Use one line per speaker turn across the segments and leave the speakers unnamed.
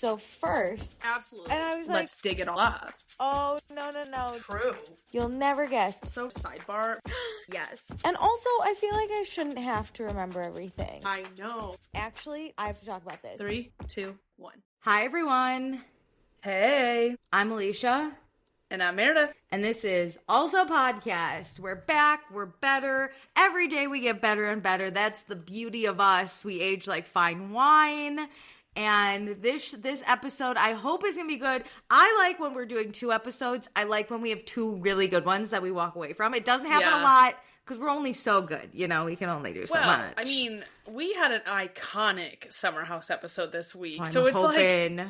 So first.
Absolutely.
And I was like,
let's dig it all up.
Oh, no.
True.
You'll never guess.
So sidebar. Yes.
And also, I feel like I shouldn't have to remember everything.
I know.
Actually, I have to talk about this.
3, 2, 1.
Hi, everyone.
Hey.
I'm Alicia.
And I'm Meredith.
And this is Also Podcast. We're back. We're better. Every day we get better and better. That's the beauty of us. We age like fine wine. And this episode, I hope, is going to be good. I like when we're doing 2 episodes. I like when we have 2 really good ones that we walk away from. It doesn't happen a lot because we're only so good. You know, we can only do so much.
I mean, we had an iconic Summer House episode this week.
I'm
so it's
hoping.
like...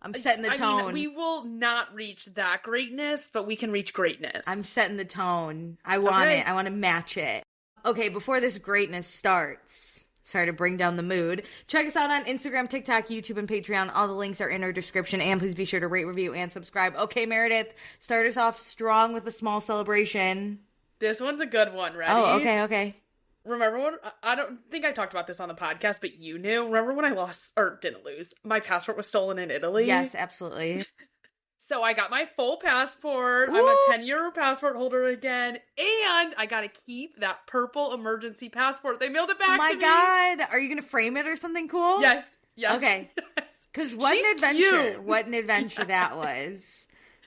I'm setting the tone.
I mean, we will not reach that greatness, but we can reach greatness.
I'm setting the tone. I want it. I want to match it. Okay, before this greatness starts, sorry to bring down the mood, check us out on Instagram, TikTok, YouTube, and Patreon. All the links are in our description, and please be sure to rate, review, and subscribe. Okay, Meredith, start us off strong with a small celebration.
This one's a good one. Ready?
Oh, okay.
Remember when, I don't think I talked about this on the podcast, but you knew. Remember when I lost, or didn't lose, my passport was stolen in Italy?
Yes, absolutely.
So I got my full passport.
Woo!
I'm a 10-year passport holder again. And I got to keep that purple emergency passport. They mailed it back to me.
Oh my God. Are you going to frame it or something cool?
Yes.
Okay. Because what an adventure. Cute. What an adventure that was.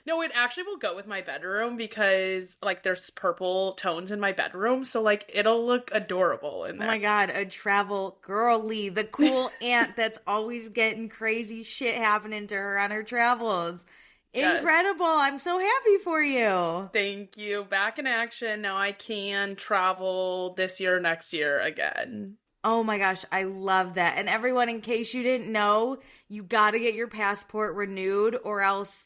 No, it actually will go with my bedroom because, like, there's purple tones in my bedroom. So, like, it'll look adorable in there.
Oh my God, a travel girly. The cool aunt that's always getting crazy shit happening to her on her travels. Yes. Incredible. I'm so happy for you.
Thank you. Back in action. Now I can travel this year, next year again.
Oh my gosh, I love that. And everyone, in case you didn't know, you got to get your passport renewed or else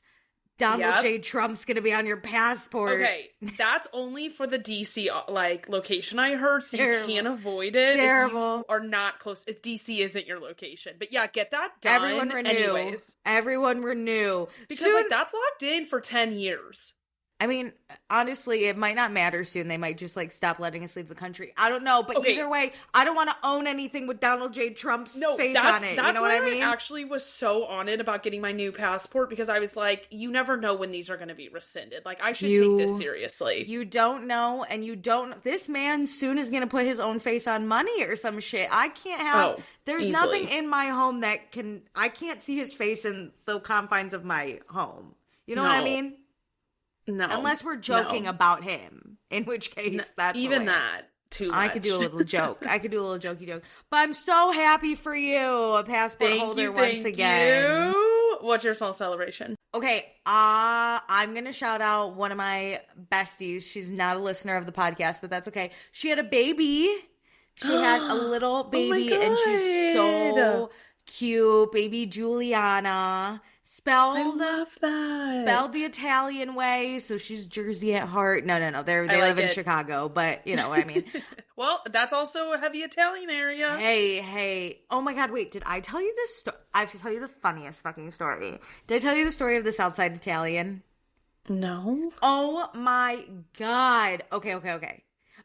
Donald J. Trump's going to be on your passport.
Okay, that's only for the DC, like, location I heard, so
Terrible.
You can't avoid it.
Terrible.
If you are not close, if DC isn't your location. But yeah, get that done.
Everyone renew.
Anyways.
Everyone renew.
Because, like, that's locked in for 10 years.
I mean, honestly, it might not matter soon. They might just, like, stop letting us leave the country. I don't know. But either way, I don't want to own anything with Donald J. Trump's face on it. You know what I mean?
I actually was so on it about getting my new passport because I was like, you never know when these are going to be rescinded. Like, I should take this seriously.
You don't know, and you don't. This man soon is going to put his own face on money or some shit. I can't have. There's nothing in my home that can. I can't see his face in the confines of my home. You know what I mean?
No.
Unless we're joking about him, in which case that's
even
hilarious.
that too much.
I could do a little joke. I could do a little jokey joke. But I'm so happy for you, a passport holder once again.
You. What's your small celebration?
Okay, I'm going to shout out one of my besties. She's not a listener of the podcast, but that's okay. She had a baby. She had a little baby, and she's so cute. Baby Juliana.
I love that.
Spelled the Italian way, so she's Jersey at heart. No. They live in Chicago, but you know what I mean.
Well, that's also a heavy Italian area.
Hey. Oh my God, wait, did I tell you this story? I have to tell you the funniest fucking story. Did I tell you the story of the Southside Italian?
No.
Oh my God. Okay.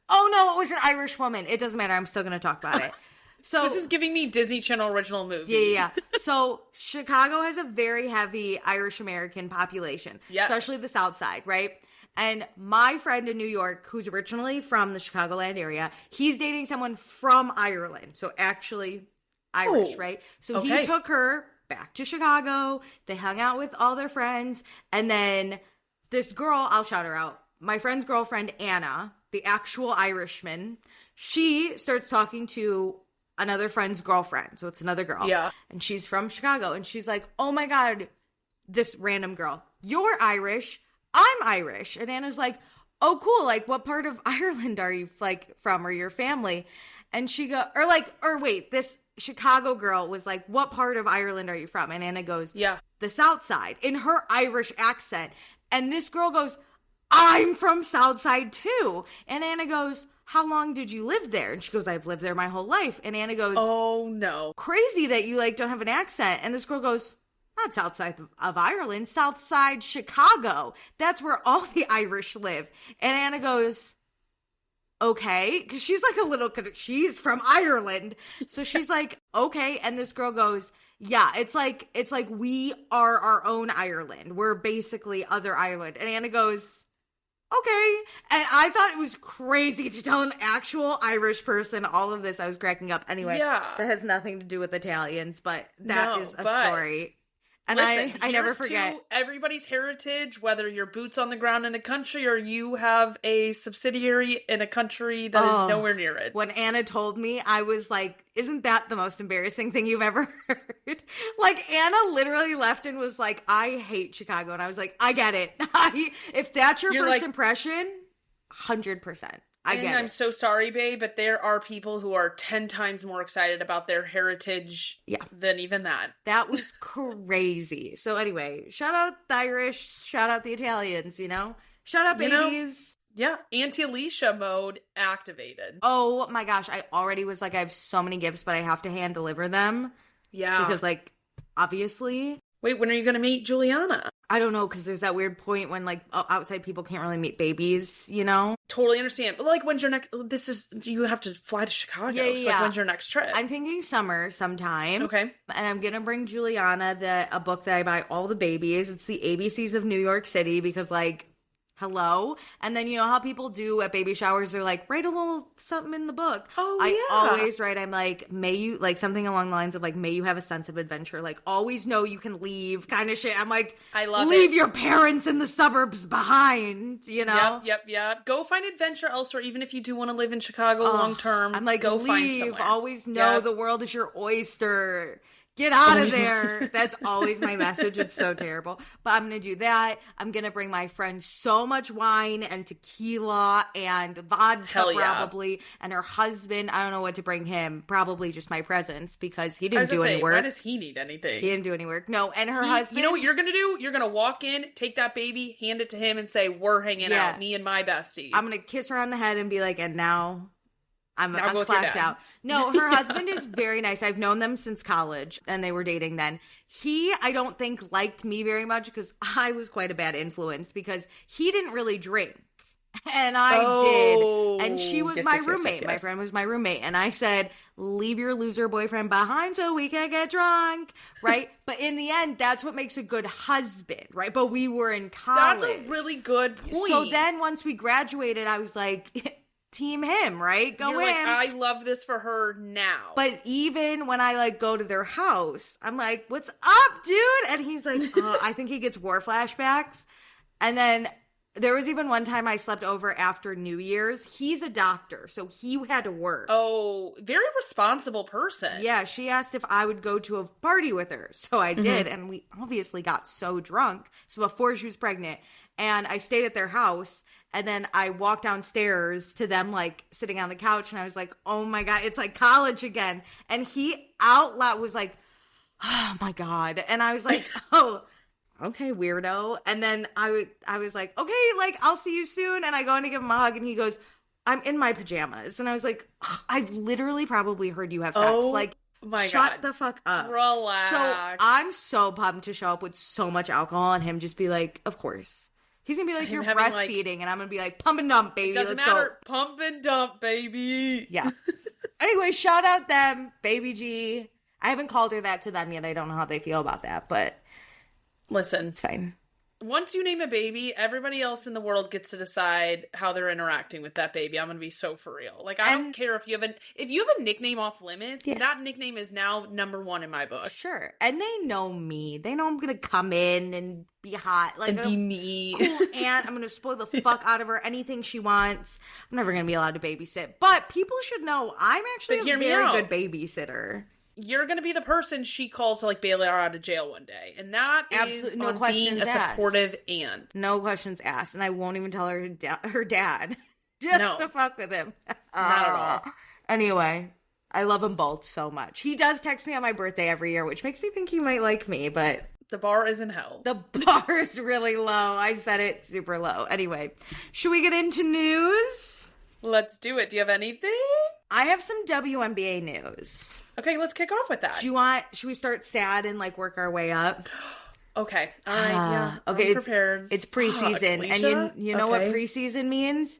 Oh no, it was an Irish woman. It doesn't matter. I'm still going to talk about it. So
this is giving me Disney Channel original movie.
Yeah. So Chicago has a very heavy Irish American population, especially the South Side, right? And my friend in New York, who's originally from the Chicagoland area, he's dating someone from Ireland. So actually Irish, right? So he took her back to Chicago. They hung out with all their friends. And then this girl, I'll shout her out, my friend's girlfriend, Anna, the actual Irishman, she starts talking to another friend's girlfriend. So it's another girl.
Yeah.
And she's from Chicago. And she's like, oh my God, this random girl, you're Irish. I'm Irish. And Anna's like, oh, cool. Like, what part of Ireland are you, like, from, or your family? And she this Chicago girl was like, what part of Ireland are you from? And Anna goes, the South Side, in her Irish accent. And this girl goes, I'm from South Side too. And Anna goes, how long did you live there? And she goes, I've lived there my whole life. And Anna goes, oh no, crazy that you, like, don't have an accent. And this girl goes, not South Side of Ireland, South Side Chicago. That's where all the Irish live. And Anna goes, okay. Because she's like she's from Ireland. So she's like, okay. And this girl goes, yeah, it's like we are our own Ireland. We're basically other Ireland. And Anna goes, okay. And I thought it was crazy to tell an actual Irish person all of this. I was cracking up. Anyway, that has nothing to do with Italians, but that is a story. And
listen,
I never forget.
To everybody's heritage, whether you're boots on the ground in a country or you have a subsidiary in a country that is nowhere near it.
When Anna told me, I was like, isn't that the most embarrassing thing you've ever heard? Like, Anna literally left and was like, I hate Chicago. And I was like, I get it. If that's your first impression, 100%. I'm
so sorry, babe, but there are people who are 10 times more excited about their heritage than even that.
That was crazy. So anyway, shout out the Irish, shout out the Italians, Shout out babies.
Auntie Alicia mode activated.
Oh my gosh, I already was like, I have so many gifts, but I have to hand deliver them. Yeah. Because obviously.
Wait, when are you going to meet Juliana?
I don't know, because there's that weird point when, outside people can't really meet babies,
Totally understand. But, when's your next... you have to fly to Chicago. Yeah. When's your next trip?
I'm thinking summer sometime.
Okay.
And I'm going to bring Juliana a book that I buy all the babies. It's the ABCs of New York City, because, hello. And then you know how people do at baby showers, they're like, write a little something in the book. I always write, I'm like, may you, something along the lines of may you have a sense of adventure, always know you can leave kind of shit. I'm like,
I love
leave your parents in the suburbs behind,
Yep. Go find adventure elsewhere, even if you do want to live in Chicago long term.
I'm like,
go
leave.
Find somewhere.
Always know the world is your oyster. Get out of there. That's always my message. It's so terrible. But I'm going to do that. I'm going to bring my friend so much wine and tequila and vodka probably. And her husband, I don't know what to bring him. Probably just my presence because he didn't do any work.
Why does he need anything?
He didn't do any work. No, and her husband.
You know what you're going to do? You're going to walk in, take that baby, hand it to him and say, we're hanging out, me and my bestie.
I'm going to kiss her on the head and be like, and now... I'm clapped out. No, her husband is very nice. I've known them since college, and they were dating then. He, I don't think, liked me very much because I was quite a bad influence because he didn't really drink. And I did. And she was my roommate. My friend was my roommate. And I said, leave your loser boyfriend behind so we can get drunk. Right? But in the end, that's what makes a good husband. Right? But we were in college.
That's a really good point.
So then once we graduated, I was like... team him, right? Go in.
I love this for her now.
But even when I go to their house, I'm like, what's up, dude? And he's like, I think he gets war flashbacks. And then there was even one time I slept over after New Year's. He's a doctor, so he had to work.
Oh, very responsible person.
Yeah, she asked if I would go to a party with her. So I did. And we obviously got so drunk. So before she was pregnant. And I stayed at their house. And then I walked downstairs to them, sitting on the couch. And I was like, oh, my God, it's like college again. And he out loud was like, oh, my God. And I was like, oh, okay, weirdo. And then I was like, okay, I'll see you soon. And I go in to give him a hug. And he goes, I'm in my pajamas. And I was like, I've literally probably heard you have sex. Shut the fuck up.
Relax.
So I'm so pumped to show up with so much alcohol and him just be like, of course. He's going to be like, you're breastfeeding. And I'm going to be like, pump and dump, baby.
Doesn't matter. Go. Pump and dump, baby.
Yeah. Anyway, shout out them, Baby G. I haven't called her that to them yet. I don't know how they feel about that, but
listen,
it's fine.
Once you name a baby, everybody else in the world gets to decide how they're interacting with that baby. I'm going to be so for real. I don't care if you have a nickname off limits, that nickname is now number one in my book.
Sure. And they know me. They know I'm going to come in and be hot.
And be me.
Cool aunt. I'm going to spoil the fuck out of her. Anything she wants. I'm never going to be allowed to babysit. But people should know I'm actually a very good babysitter.
You're going to be the person she calls to bail her out of jail one day. And that is no being a supportive aunt.
No questions asked. And I won't even tell her dad. Just to fuck with him.
Not at all.
Anyway, I love them both so much. He does text me on my birthday every year, which makes me think he might like me, but...
The bar is in hell.
The bar is really low. I said it super low. Anyway, should we get into news?
Let's do it. Do you have anything?
I have some WNBA news.
Okay, let's kick off with that.
Should we start sad and work our way up?
Okay. All right. Yeah.
Okay.
I'm prepared.
It's preseason. And you know what preseason means?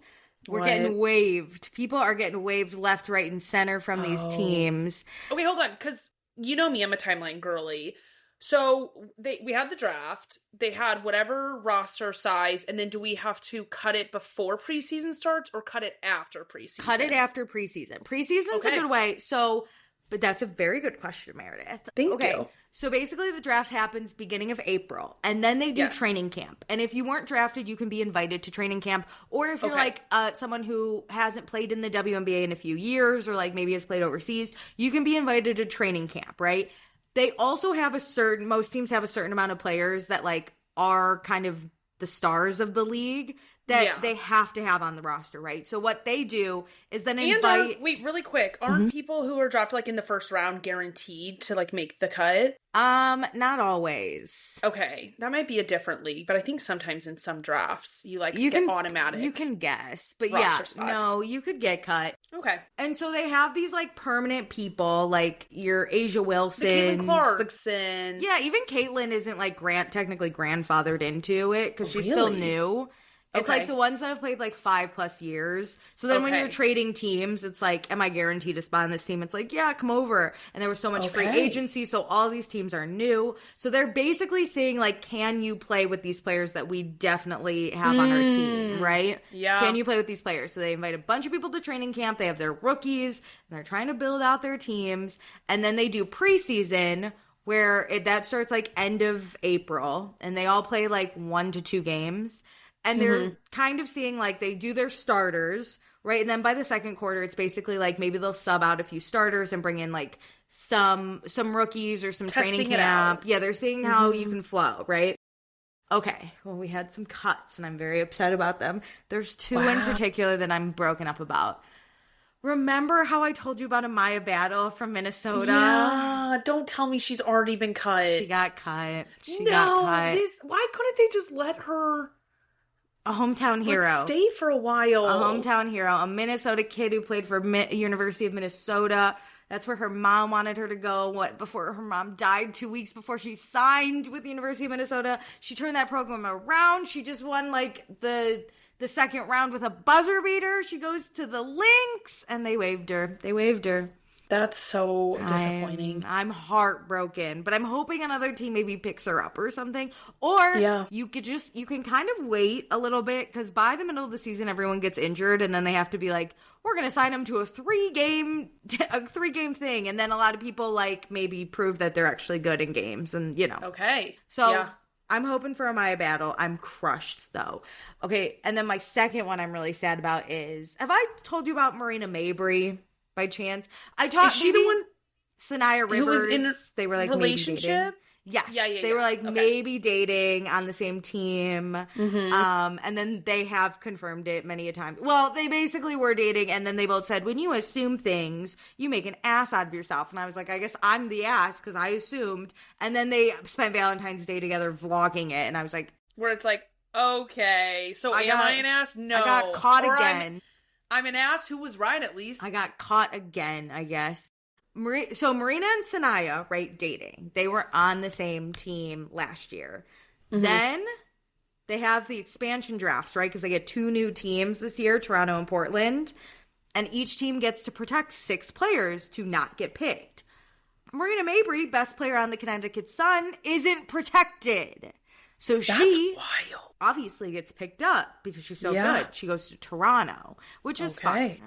We're getting waived. People are getting waived left, right, and center from these teams.
Okay, hold on, because you know me, I'm a timeline girly. So we had the draft. They had whatever roster size, and then do we have to cut it before preseason starts or cut it after preseason?
Cut it after preseason. Preseason's a good way. So, but that's a very good question, Meredith.
Thank you.
So basically the draft happens beginning of April, and then they do training camp. And if you weren't drafted, you can be invited to training camp. Or if you're like someone who hasn't played in the WNBA in a few years, or like maybe has played overseas, you can be invited to training camp, right? They also have most teams have a certain amount of players that like are kind of the stars of the league that they have to have on the roster, right? So what they do is then invite...
wait, really quick. Aren't people who are drafted like in the first round guaranteed to like make the cut?
Not always.
Okay, that might be a different league, but I think sometimes in some drafts you get automatic.
You can guess, but
spots.
No, you could get cut.
Okay.
And so they have these like permanent people, like your Asia Wilson,
Caitlin Clarkson.
Even Caitlin isn't like technically grandfathered into it because she's still new. It's like the ones that have played like 5+ years. So then when you're trading teams, it's like, am I guaranteed a spot on this team? It's like, yeah, come over. And there was so much free agency. So all these teams are new. So they're basically saying like, can you play with these players that we definitely have on our team, right?
Yeah.
Can you play with these players? So they invite a bunch of people to training camp. They have their rookies. And they're trying to build out their teams. And then they do preseason, where that starts like end of April. And they all play like 1 to 2 games. And they're kind of seeing, like, they do their starters, right? And then by the second quarter, it's basically, like, maybe they'll sub out a few starters and bring in, like, some rookies or some training camp. Yeah, they're seeing how you can flow, right? Okay, well, we had some cuts, and I'm very upset about them. There's 2 in particular that I'm broken up about. Remember how I told you about Amaya Battle from Minnesota?
Yeah, don't tell me she's already been cut.
She got cut.
Why couldn't they just let her...
A hometown hero.
Stay for a while.
A hometown hero. A Minnesota kid who played for University of Minnesota. That's where her mom wanted her to go. Before her mom died 2 weeks before she signed with the University of Minnesota. She turned that program around. She just won like the second round with a buzzer beater. She goes to the Lynx and they waived her.
That's so disappointing.
I'm heartbroken, but I'm hoping another team maybe picks her up or something. Or you can kind of wait a little bit, because by the middle of the season, everyone gets injured, and then they have to be like, we're going to sign them to a 3-game thing. And then a lot of people like maybe prove that they're actually good in games, and
Okay.
So I'm hoping for Amaya Battle. I'm crushed though. Okay. And then my second one I'm really sad about is, have I told you about Marina Mabry? By chance,
is she the one?
Sanaya Rivers.
Who was in
they were like
relationship.
Yes.
Yeah.
They were like maybe dating on the same team. And then they have confirmed it many a time. Well, they basically were dating, and then they both said, when you assume things, you make an ass out of yourself. And I was like, I guess I'm the ass because I assumed. And then they spent Valentine's Day together vlogging it, and I was like,
where it's like, okay, so am I an ass? No.
I got caught again.
I'm an ass who was right, at least.
I got caught again, I guess. So Marina and Sanaya, right, dating. They were on the same team last year. Then they have the expansion drafts, right? Because they get 2 new teams this year, Toronto and Portland. And each team gets to protect 6 players to not get picked. Marina Mabry, best player on the Connecticut Sun, isn't protected. So
That's wild.
Obviously gets picked up because she's so good. She goes to Toronto, which is fine.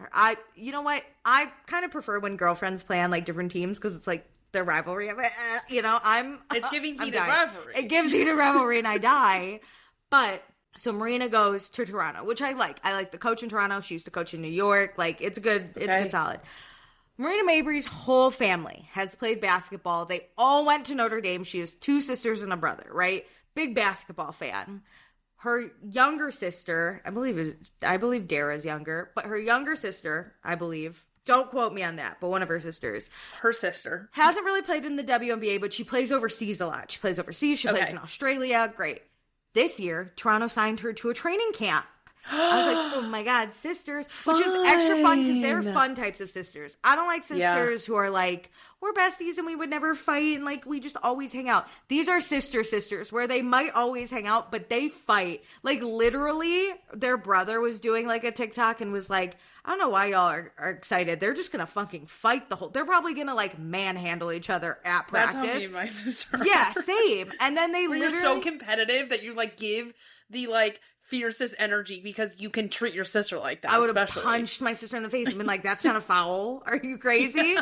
You know what? I kind of prefer when girlfriends play on like different teams because it's like the rivalry of it.
It's giving heated rivalry.
It gives heated rivalry, and I die. But so Marina goes to Toronto, which I like. I like the coach in Toronto. She used to coach in New York. Like it's good. It's good, solid. Marina Mabry's whole family has played basketball. They all went to Notre Dame. She has 2 sisters and a brother, right? Big basketball fan. Her younger sister, I believe Dara's younger, but her younger sister, I believe, don't quote me on that, but one of her sisters.
Her sister.
Hasn't really played in the WNBA, but she plays overseas a lot. She plays overseas. She plays in Australia. Great. This year, Toronto signed her to a training camp. I was like, oh my God, sisters, which is extra fun because they're fun types of sisters. I don't like sisters who are like, we're besties and we would never fight and like we just always hang out. These are sisters where they might always hang out, but they fight. Like literally, their brother was doing like a TikTok and was like, I don't know why y'all are excited. They're just gonna fucking fight they're probably gonna like manhandle each other at practice.
That's how me and my sister are.
Yeah, same. And then they literally,
you're so competitive that you like give the like fiercest energy because you can treat your sister like that.
I would have punched my sister in the face and been like, that's not a foul. Are you crazy?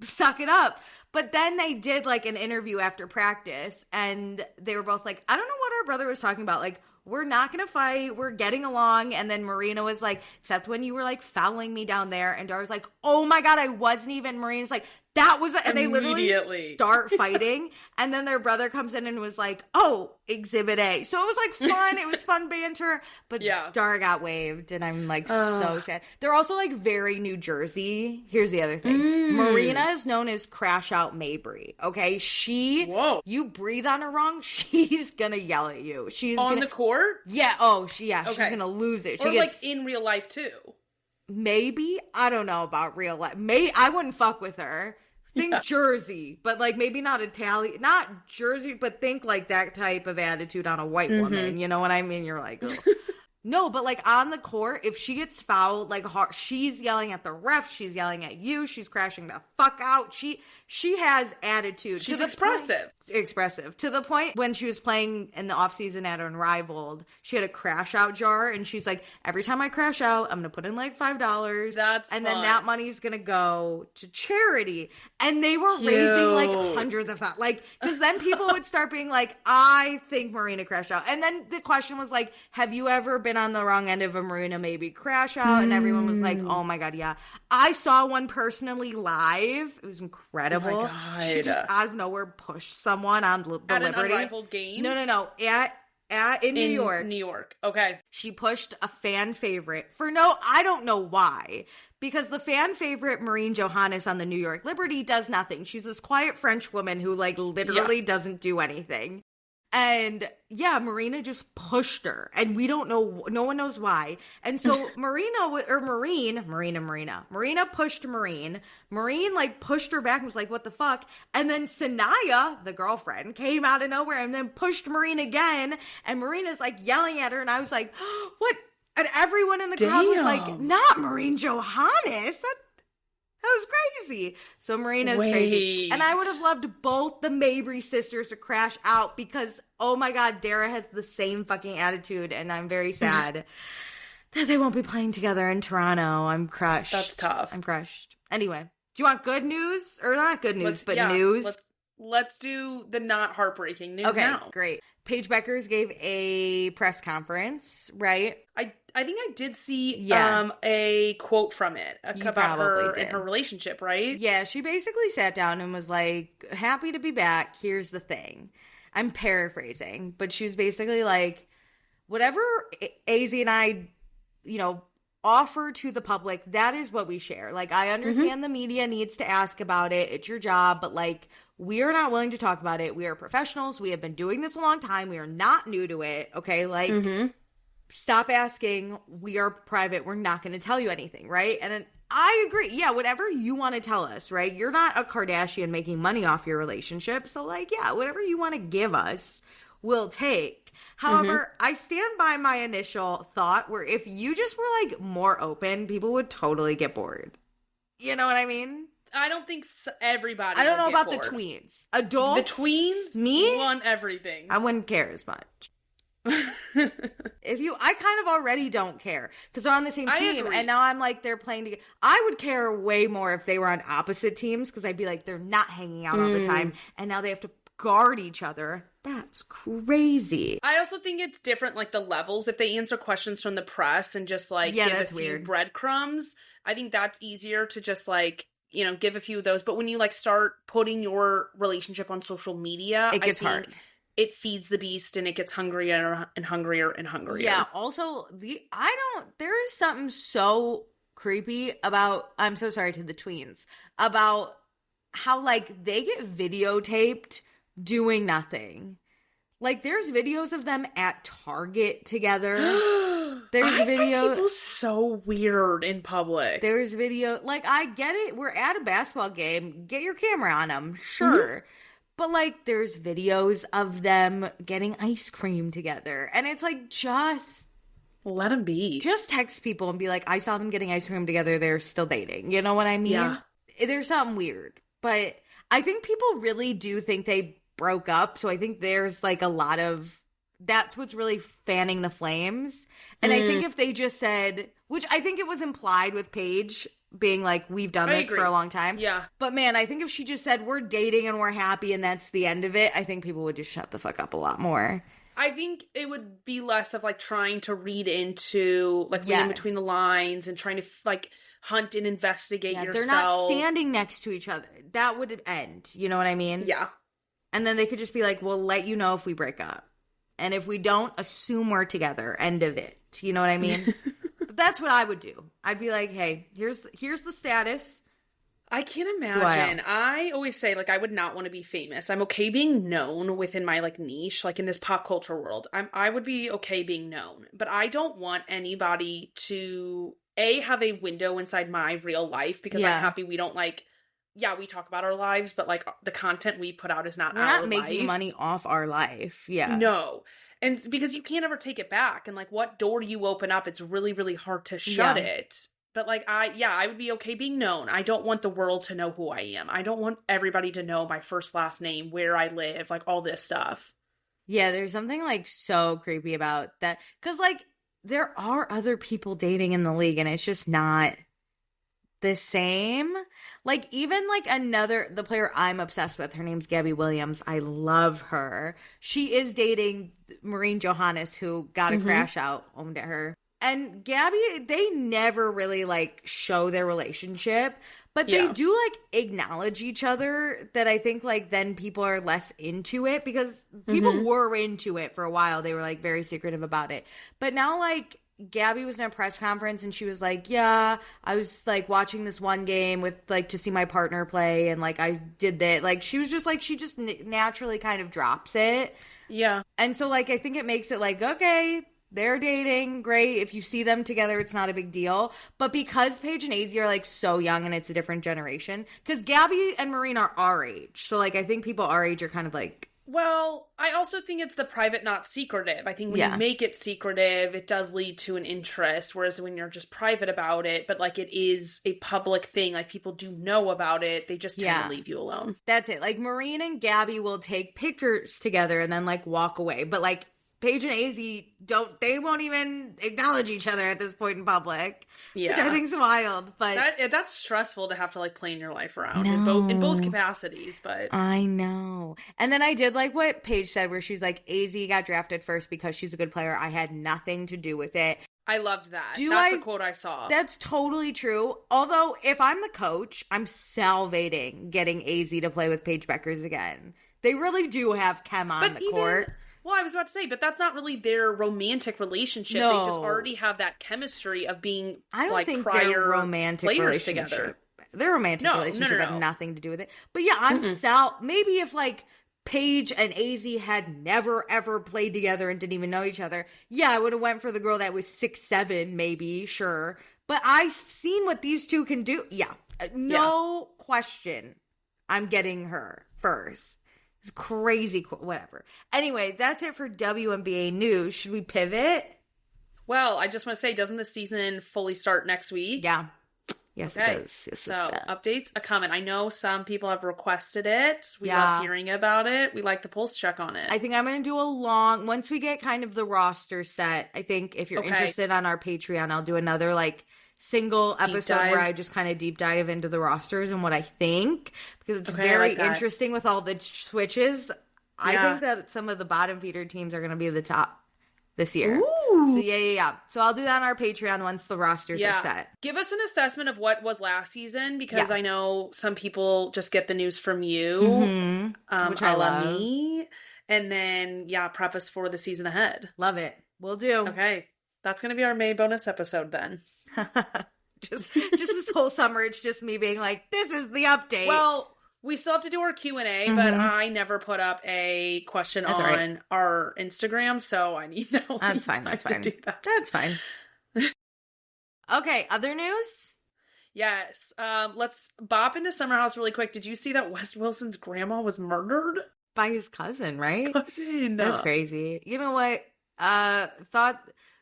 Suck it up. But then they did like an interview after practice and they were both like, I don't know what our brother was talking about. Like, we're not going to fight. We're getting along. And then Marina was like, except when you were like fouling me down there. And Dara's like, oh my God, I wasn't even. Marina's like, that was, and they literally start fighting. And then their brother comes in and was like, oh, Exhibit A. So it was like fun. It was fun banter. But Dara got waived and I'm like so sad. They're also like very New Jersey. Here's the other thing. Marina is known as Crash Out Mabry. Okay. You breathe on her wrong, she's gonna yell at you. She's
on the court?
Yeah. Oh, she's gonna lose it.
Or like in real life too.
Maybe. I don't know about real life. I wouldn't fuck with her. Think Jersey, but like maybe not Italian, not Jersey, but think like that type of attitude on a white woman. You know what I mean? You're like, ugh. No, but like on the court, if she gets fouled, like she's yelling at the ref, she's yelling at you, she's crashing the fuck out. She has attitude.
She's expressive.
Expressive. To the point when she was playing in the offseason at Unrivaled, she had a crash out jar and she's like, every time I crash out, I'm going to put in like $5. Then that money's going to go to charity. And they were raising like hundreds of that. Like, because then people would start being like, I think Marina crashed out. And then the question was like, have you ever been on the wrong end of a Marina maybe crash out? And everyone was like, oh my God, yeah. I saw one personally live. It was incredible. Oh my God. She just out of nowhere pushed someone on the
at
Liberty.
An Unrivaled game?
No. In New York.
New York. Okay.
She pushed a fan favorite I don't know why. Because the fan favorite, Maureen Johannes on the New York Liberty, does nothing. She's this quiet French woman who like literally doesn't do anything. And yeah, Marina just pushed her and we don't know, no one knows why. And so Marina pushed Marine. Marine like pushed her back and was like, what the fuck? And then Sanaya, the girlfriend, came out of nowhere and then pushed Marine again. And Marina's like yelling at her. And I was like, what? And everyone in the crowd was like, not Maureen Johannes. That was crazy. So Marina's crazy. And I would have loved both the Mabry sisters to crash out because, oh my God, Dara has the same fucking attitude. And I'm very sad that they won't be playing together in Toronto. I'm crushed.
That's tough.
I'm crushed. Anyway, do you want good news? Or not good news, news?
Let's do the not heartbreaking news now.
Okay, great. Paige Beckers gave a press conference, right?
I think I did see a quote from it about her and her relationship, right? Yeah,
she basically sat down and was like, happy to be back. Here's the thing. I'm paraphrasing, but she was basically like, whatever AZ and I, offer to the public, that is what we share. Like, I understand the media needs to ask about it. It's your job, but like, we are not willing to talk about it. We are professionals. We have been doing this a long time. We are not new to it. Okay. Like, stop asking. We are private. We're not going to tell you anything. Right. And I agree. Yeah. Whatever you want to tell us. Right. You're not a Kardashian making money off your relationship. So like, yeah, whatever you want to give us, we'll take. However, I stand by my initial thought where if you just were like more open, people would totally get bored. You know what I mean?
I don't think everybody.
I don't know about
bored.
The tweens. Adults,
the tweens,
me
want everything.
I wouldn't care as much. I kind of already don't care because they're on the same team, and now I'm like they're playing together. I would care way more if they were on opposite teams because I'd be like they're not hanging out all the time, and now they have to guard each other. That's crazy.
I also think it's different, like the levels. If they answer questions from the press and just like give a few breadcrumbs, I think that's easier to just like, give a few of those. But when you like start putting your relationship on social media,
it gets hard.
It feeds the beast and it gets hungrier and hungrier and hungrier.
Yeah. Also, there is something so creepy about, I'm so sorry to the tweens, about how like they get videotaped doing nothing. Like there's videos of them at Target together. There's
I
video.
find people so weird in public.
There's video. Like, I get it. We're at a basketball game. Get your camera on them. Sure. But, like, there's videos of them getting ice cream together. And it's like, just
let them be.
Just text people and be like, I saw them getting ice cream together. They're still dating. You know what I mean?
Yeah.
There's something weird. But I think people really do think they broke up. So I think there's, like, a lot of... That's what's really fanning the flames. And I think if they just said... Which I think it was implied with Paige being like, we've done this for a long time.
Yeah.
But man, I think if she just said, we're dating and we're happy and that's the end of it, I think people would just shut the fuck up a lot more.
I think it would be less of, like, trying to read into, like, reading between the lines and trying to, like, hunt and investigate yourself.
They're not standing next to each other. That would end. You know what I mean?
Yeah.
And then they could just be like, we'll let you know if we break up. And if we don't, assume we're together. End of it. You know what I mean? But that's what I would do. I'd be like, hey, here's the status.
I can't imagine. Wow. I always say, like, I would not want to be famous. I'm okay being known within my, like, niche, like in this pop culture world. I would be okay being known. But I don't want anybody to, have a window inside my real life because I'm happy we don't, like, we talk about our lives, but, like, the content we put out is not our life.
We're not making money off our life. Yeah.
No. And because you can't ever take it back. And, like, what door do you open up? It's really, really hard to shut it. But, like, I would be okay being known. I don't want the world to know who I am. I don't want everybody to know my first, last name, where I live, like, all this stuff.
Yeah, there's something, like, so creepy about that. Because, like, there are other people dating in the league, and it's just not the same. Like, even, like, the player I'm obsessed with, her name's Gabby Williams. I love her. She is dating Maureen Johannes, who got a crash out, owned at her. And Gabby, they never really, like, show their relationship, but they do, like, acknowledge each other, that I think, like, then people are less into it, because people were into it for a while. They were, like, very secretive about it. But now, like, Gabby was in a press conference and she was like, yeah, I was, like, watching this one game with, like, to see my partner play, and, like, I did that. Like, she was just, like, she just naturally kind of drops it.
Yeah.
And so, like, I think it makes it, like, okay, they're dating, great. If you see them together, it's not a big deal. But because Paige and AZ are, like, so young and it's a different generation, because Gabby and Maureen are our age. So, like, I think people our age are kind of, like...
Well, I also think it's the private, not secretive. I think when you make it secretive, it does lead to an interest. Whereas when you're just private about it, but, like, it is a public thing, like, people do know about it, they just tend to leave you alone.
That's it. Like, Maureen and Gabby will take pictures together and then, like, walk away. But, like, Paige and AZ they won't even acknowledge each other at this point in public. Yeah. Which I think's wild. But
that's stressful to have to, like, plan your life around in both capacities, but
I know. And then I did like what Paige said, where she's like, AZ got drafted first because she's a good player. I had nothing to do with it.
I loved that. That's the quote I saw.
That's totally true. Although, if I'm the coach, I'm salivating getting AZ to play with Paige Beckers again. They really do have chem on the court.
Well, I was about to say, but that's not really their romantic relationship. No. They just already have that chemistry of being,
I don't
like,
think
prior
their romantic
players
relationship
together.
Their romantic relationship had nothing to do with it. But yeah, I'm maybe if, like, Paige and AZ had never, ever played together and didn't even know each other, yeah, I would have went for the girl that was 6'7", maybe, sure. But I've seen what these two can do. Yeah, no question. I'm getting her first. It's crazy. Whatever. Anyway, that's it for WNBA news. Should we pivot?
Well, I just want to say, doesn't the season fully start next week?
Yeah. Yes, it does. Yes,
so, updates are coming. I know some people have requested it. We love hearing about it. We like the pulse check on it.
I think I'm going to do once we get kind of the roster set, I think if you're interested on our Patreon, I'll do another, like, single episode where I just kind of deep dive into the rosters and what I think, because it's very interesting with all the switches. I think that some of the bottom feeder teams are going to be the top this year. Ooh. So yeah. So I'll do that on our Patreon once the rosters are set.
Give us an assessment of what was last season, because I know some people just get the news from you,
which I love.
Me. And then prep us for the season ahead.
Love it. Will do.
Okay, that's going to be our May bonus episode then.
just this whole summer, it's just me being like, this is the update.
Well, We still have to do our Q&A, but I never put up a question on our Instagram, so I need no
That's fine. That's fine. That's fine. Okay, other news?
Yes. Let's bop into Summer House really quick. Did you see that Wes Wilson's grandma was murdered?
By his cousin, right?
Cousin.
That's crazy. You know what?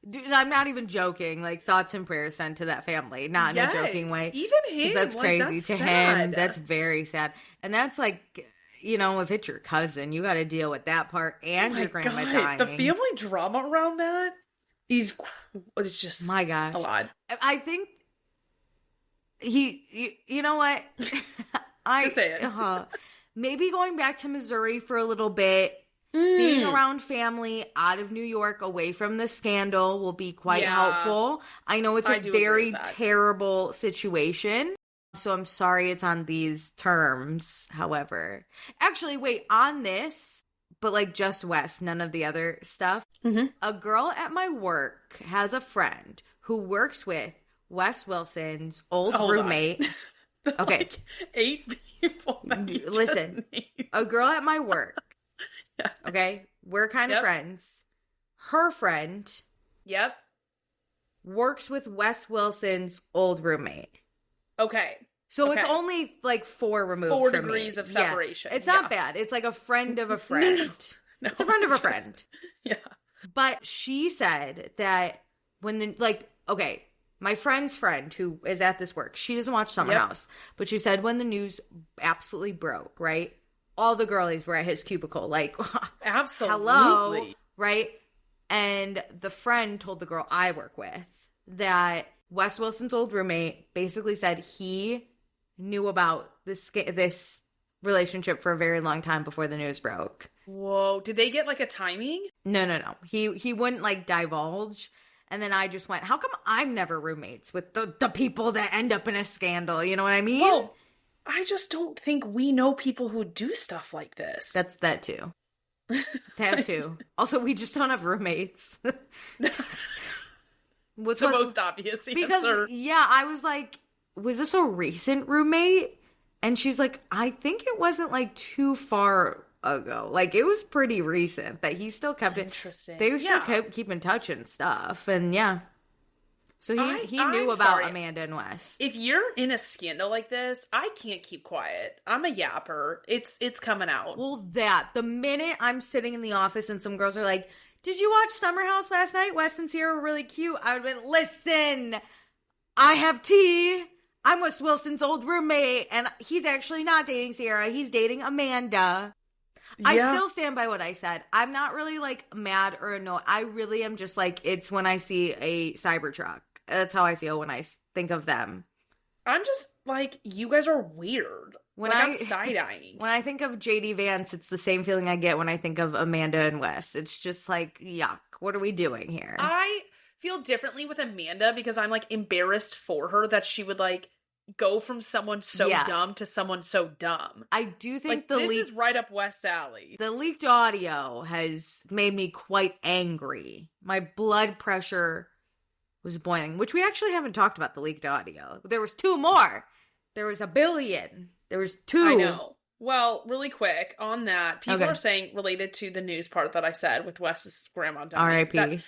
Dude, I'm not even joking. Like, thoughts and prayers sent to that family. Not in a joking way.
Even him.
That's crazy.
That's
to
sad.
him, that's very sad. And that's like, you know, if it's your cousin, you got to deal with that part and your grandma dying.
The family drama around that it's just
my gosh,
a lot.
I think you know what?
Just say it.
Maybe going back to Missouri for a little bit, being around family out of New York, away from the scandal, will be quite helpful. I know it's a very terrible situation, so I'm sorry it's on these terms. However, actually, wait, on this, but like just Wes, none of the other stuff. A girl at my work has a friend who works with Wes Wilson's old roommate. Okay.
Like 8 people.
Listen, a girl at my work.
Yes.
Okay. We're kind of friends. Her friend.
Yep.
Works with Wes Wilson's old roommate.
Okay.
So it's only like 4 removed.
4
from
degrees
me.
of separation.
Yeah. It's not bad. It's like a friend of a friend.
No,
it's a friend of a friend.
Yeah.
But she said that when okay, my friend's friend who is at this work, she doesn't watch Summer House, but she said when the news absolutely broke, right? All the girlies were at his cubicle, like,
absolutely.
Hello, right? And the friend told the girl I work with that Wes Wilson's old roommate basically said he knew about this relationship for a very long time before the news broke.
Whoa. Did they get like a timing?
No. He wouldn't like divulge. And then I just went, how come I'm never roommates with the people that end up in a scandal? You know what I mean?
Well, I just don't think we know people who do stuff like this.
That's that too. That too. Also, we just don't have roommates.
What's the most obvious answer?
Because, I was like, was this a recent roommate? And she's like, I think it wasn't like too far ago. Like, it was pretty recent that he still kept it.
Interesting.
They still keep in touch and stuff. And so he knew about Amanda and Wes.
If you're in a scandal like this, I can't keep quiet. I'm a yapper. It's coming out.
Well, the minute I'm sitting in the office and some girls are like, did you watch Summer House last night? Wes and Sierra were really cute. I would have been, listen, I have tea. I'm Wes Wilson's old roommate. And he's actually not dating Sierra. He's dating Amanda. I still stand by what I said. I'm not really like mad or annoyed. I really am just like, it's when I see a Cybertruck. That's how I feel when I think of them.
I'm just like, you guys are weird. I'm side-eyeing.
When I think of JD Vance, it's the same feeling I get when I think of Amanda and Wes. It's just like, yuck. What are we doing here?
I feel differently with Amanda because I'm like embarrassed for her that she would like go from someone so dumb to someone so dumb.
I do think
like, this is right up West Alley.
The leaked audio has made me quite angry. My blood pressure was boiling, which we actually haven't talked about the leaked audio. There was 2 more. There was 1 billion. There was 2.
I know. Well, really quick on that, people are saying related to the news part that I said with Wes's grandma dying.
R.I.P.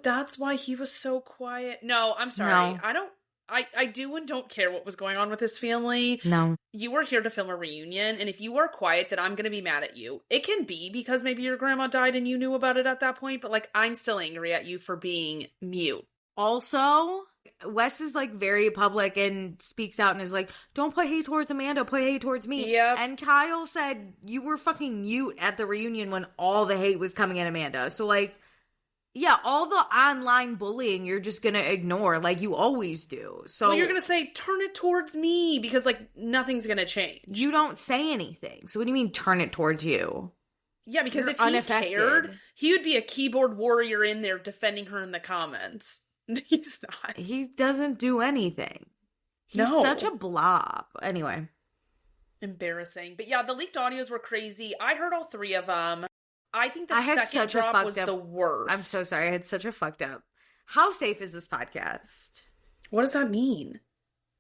That's why he was so quiet. No, I'm sorry. No. I do and don't care what was going on with his family.
No.
You were here to film a reunion, and if you are quiet, then I'm going to be mad at you. It can be because maybe your grandma died and you knew about it at that point, but, like, I'm still angry at you for being mute.
Also, Wes is, like, very public and speaks out and is like, don't put hate towards Amanda, put hate towards me.
Yep.
And Kyle said you were fucking mute at the reunion when all the hate was coming at Amanda. So, like, yeah, all the online bullying you're just going to ignore like you always do. So
you're going to say, turn it towards me because, like, nothing's going to change.
You don't say anything. So what do you mean turn it towards you?
Yeah, because
you're
if he cared, he would be a keyboard warrior in there defending her in the comments. He's not.
He doesn't do anything. He's such a blob. Anyway.
Embarrassing. But yeah, the leaked audios were crazy. I heard all 3 of them. I think the second drop was the worst.
I'm so sorry. I had such a fucked up. How safe is this podcast?
What does that mean?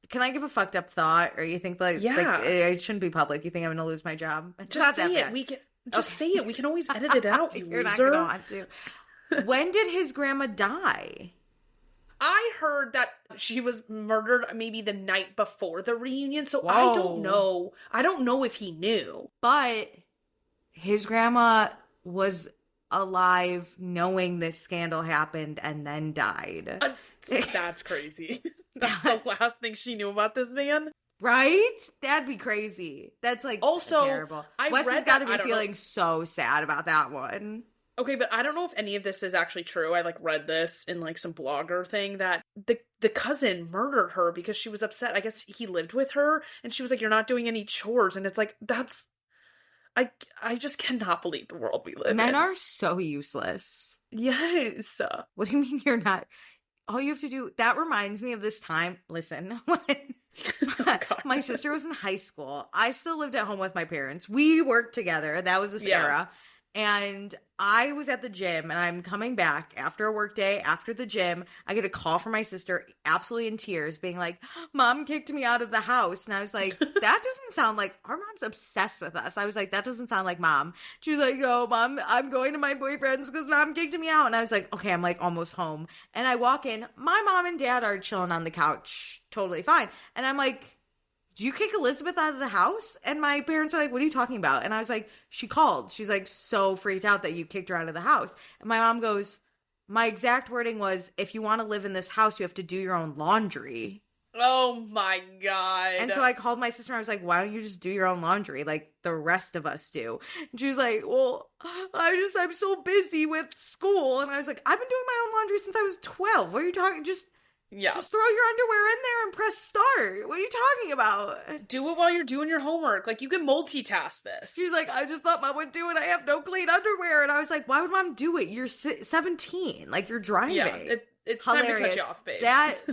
Can I give a fucked up thought? Or you think like it shouldn't be public? You think I'm going to lose my job?
Just say it. We can just say it. We can always edit it out.
You're not going to want to. When did his grandma die?
I heard that she was murdered maybe the night before the reunion, so
Whoa.
I don't know. I don't know if he knew.
But his grandma was alive knowing this scandal happened and then died.
That's crazy. That's the last thing she knew about this man.
Right? That'd be crazy. That's like also terrible. Wes has got to be feeling so sad about that one.
Okay, but I don't know if any of this is actually true. I like read this in like some blogger thing that the cousin murdered her because she was upset. I guess he lived with her and she was like, "You're not doing any chores." And it's like, that's I just cannot believe the world we live in.
Men are so useless.
Yes.
What do you mean you're not? All you have to do, that reminds me of this time. Listen, when my sister was in high school, I still lived at home with my parents. We worked together. That was this era. And I was at the gym and I'm coming back after a work day, after the gym. I get a call from my sister, absolutely in tears, being like, "Mom kicked me out of the house." And I was like, that doesn't sound like, our mom's obsessed with us. I was like, that doesn't sound like mom. She was like, "No, Mom, I'm going to my boyfriend's because Mom kicked me out." And I was like, okay, I'm like almost home. And I walk in, my mom and dad are chilling on the couch, totally fine. And I'm like, "Do you kick Elizabeth out of the house?" And my parents are like, "What are you talking about?" And I was like, "She called. She's like so freaked out that you kicked her out of the house." And my mom goes, "My exact wording was, if you want to live in this house, you have to do your own laundry."
Oh my God.
And so I called my sister and I was like, "Why don't you just do your own laundry like the rest of us do?" And she was like, "Well, I'm so busy with school." And I was like, "I've been doing my own laundry since I was 12. What are you talking? Just throw your underwear in there and press start. What are you talking about?
Do it while you're doing your homework. Like, you can multitask this."
She was like, "I just thought Mom would do it. I have no clean underwear." And I was like, "Why would Mom do it? You're 17. Like, you're driving."
Yeah, it's
hilarious.
Time to cut you off, babe.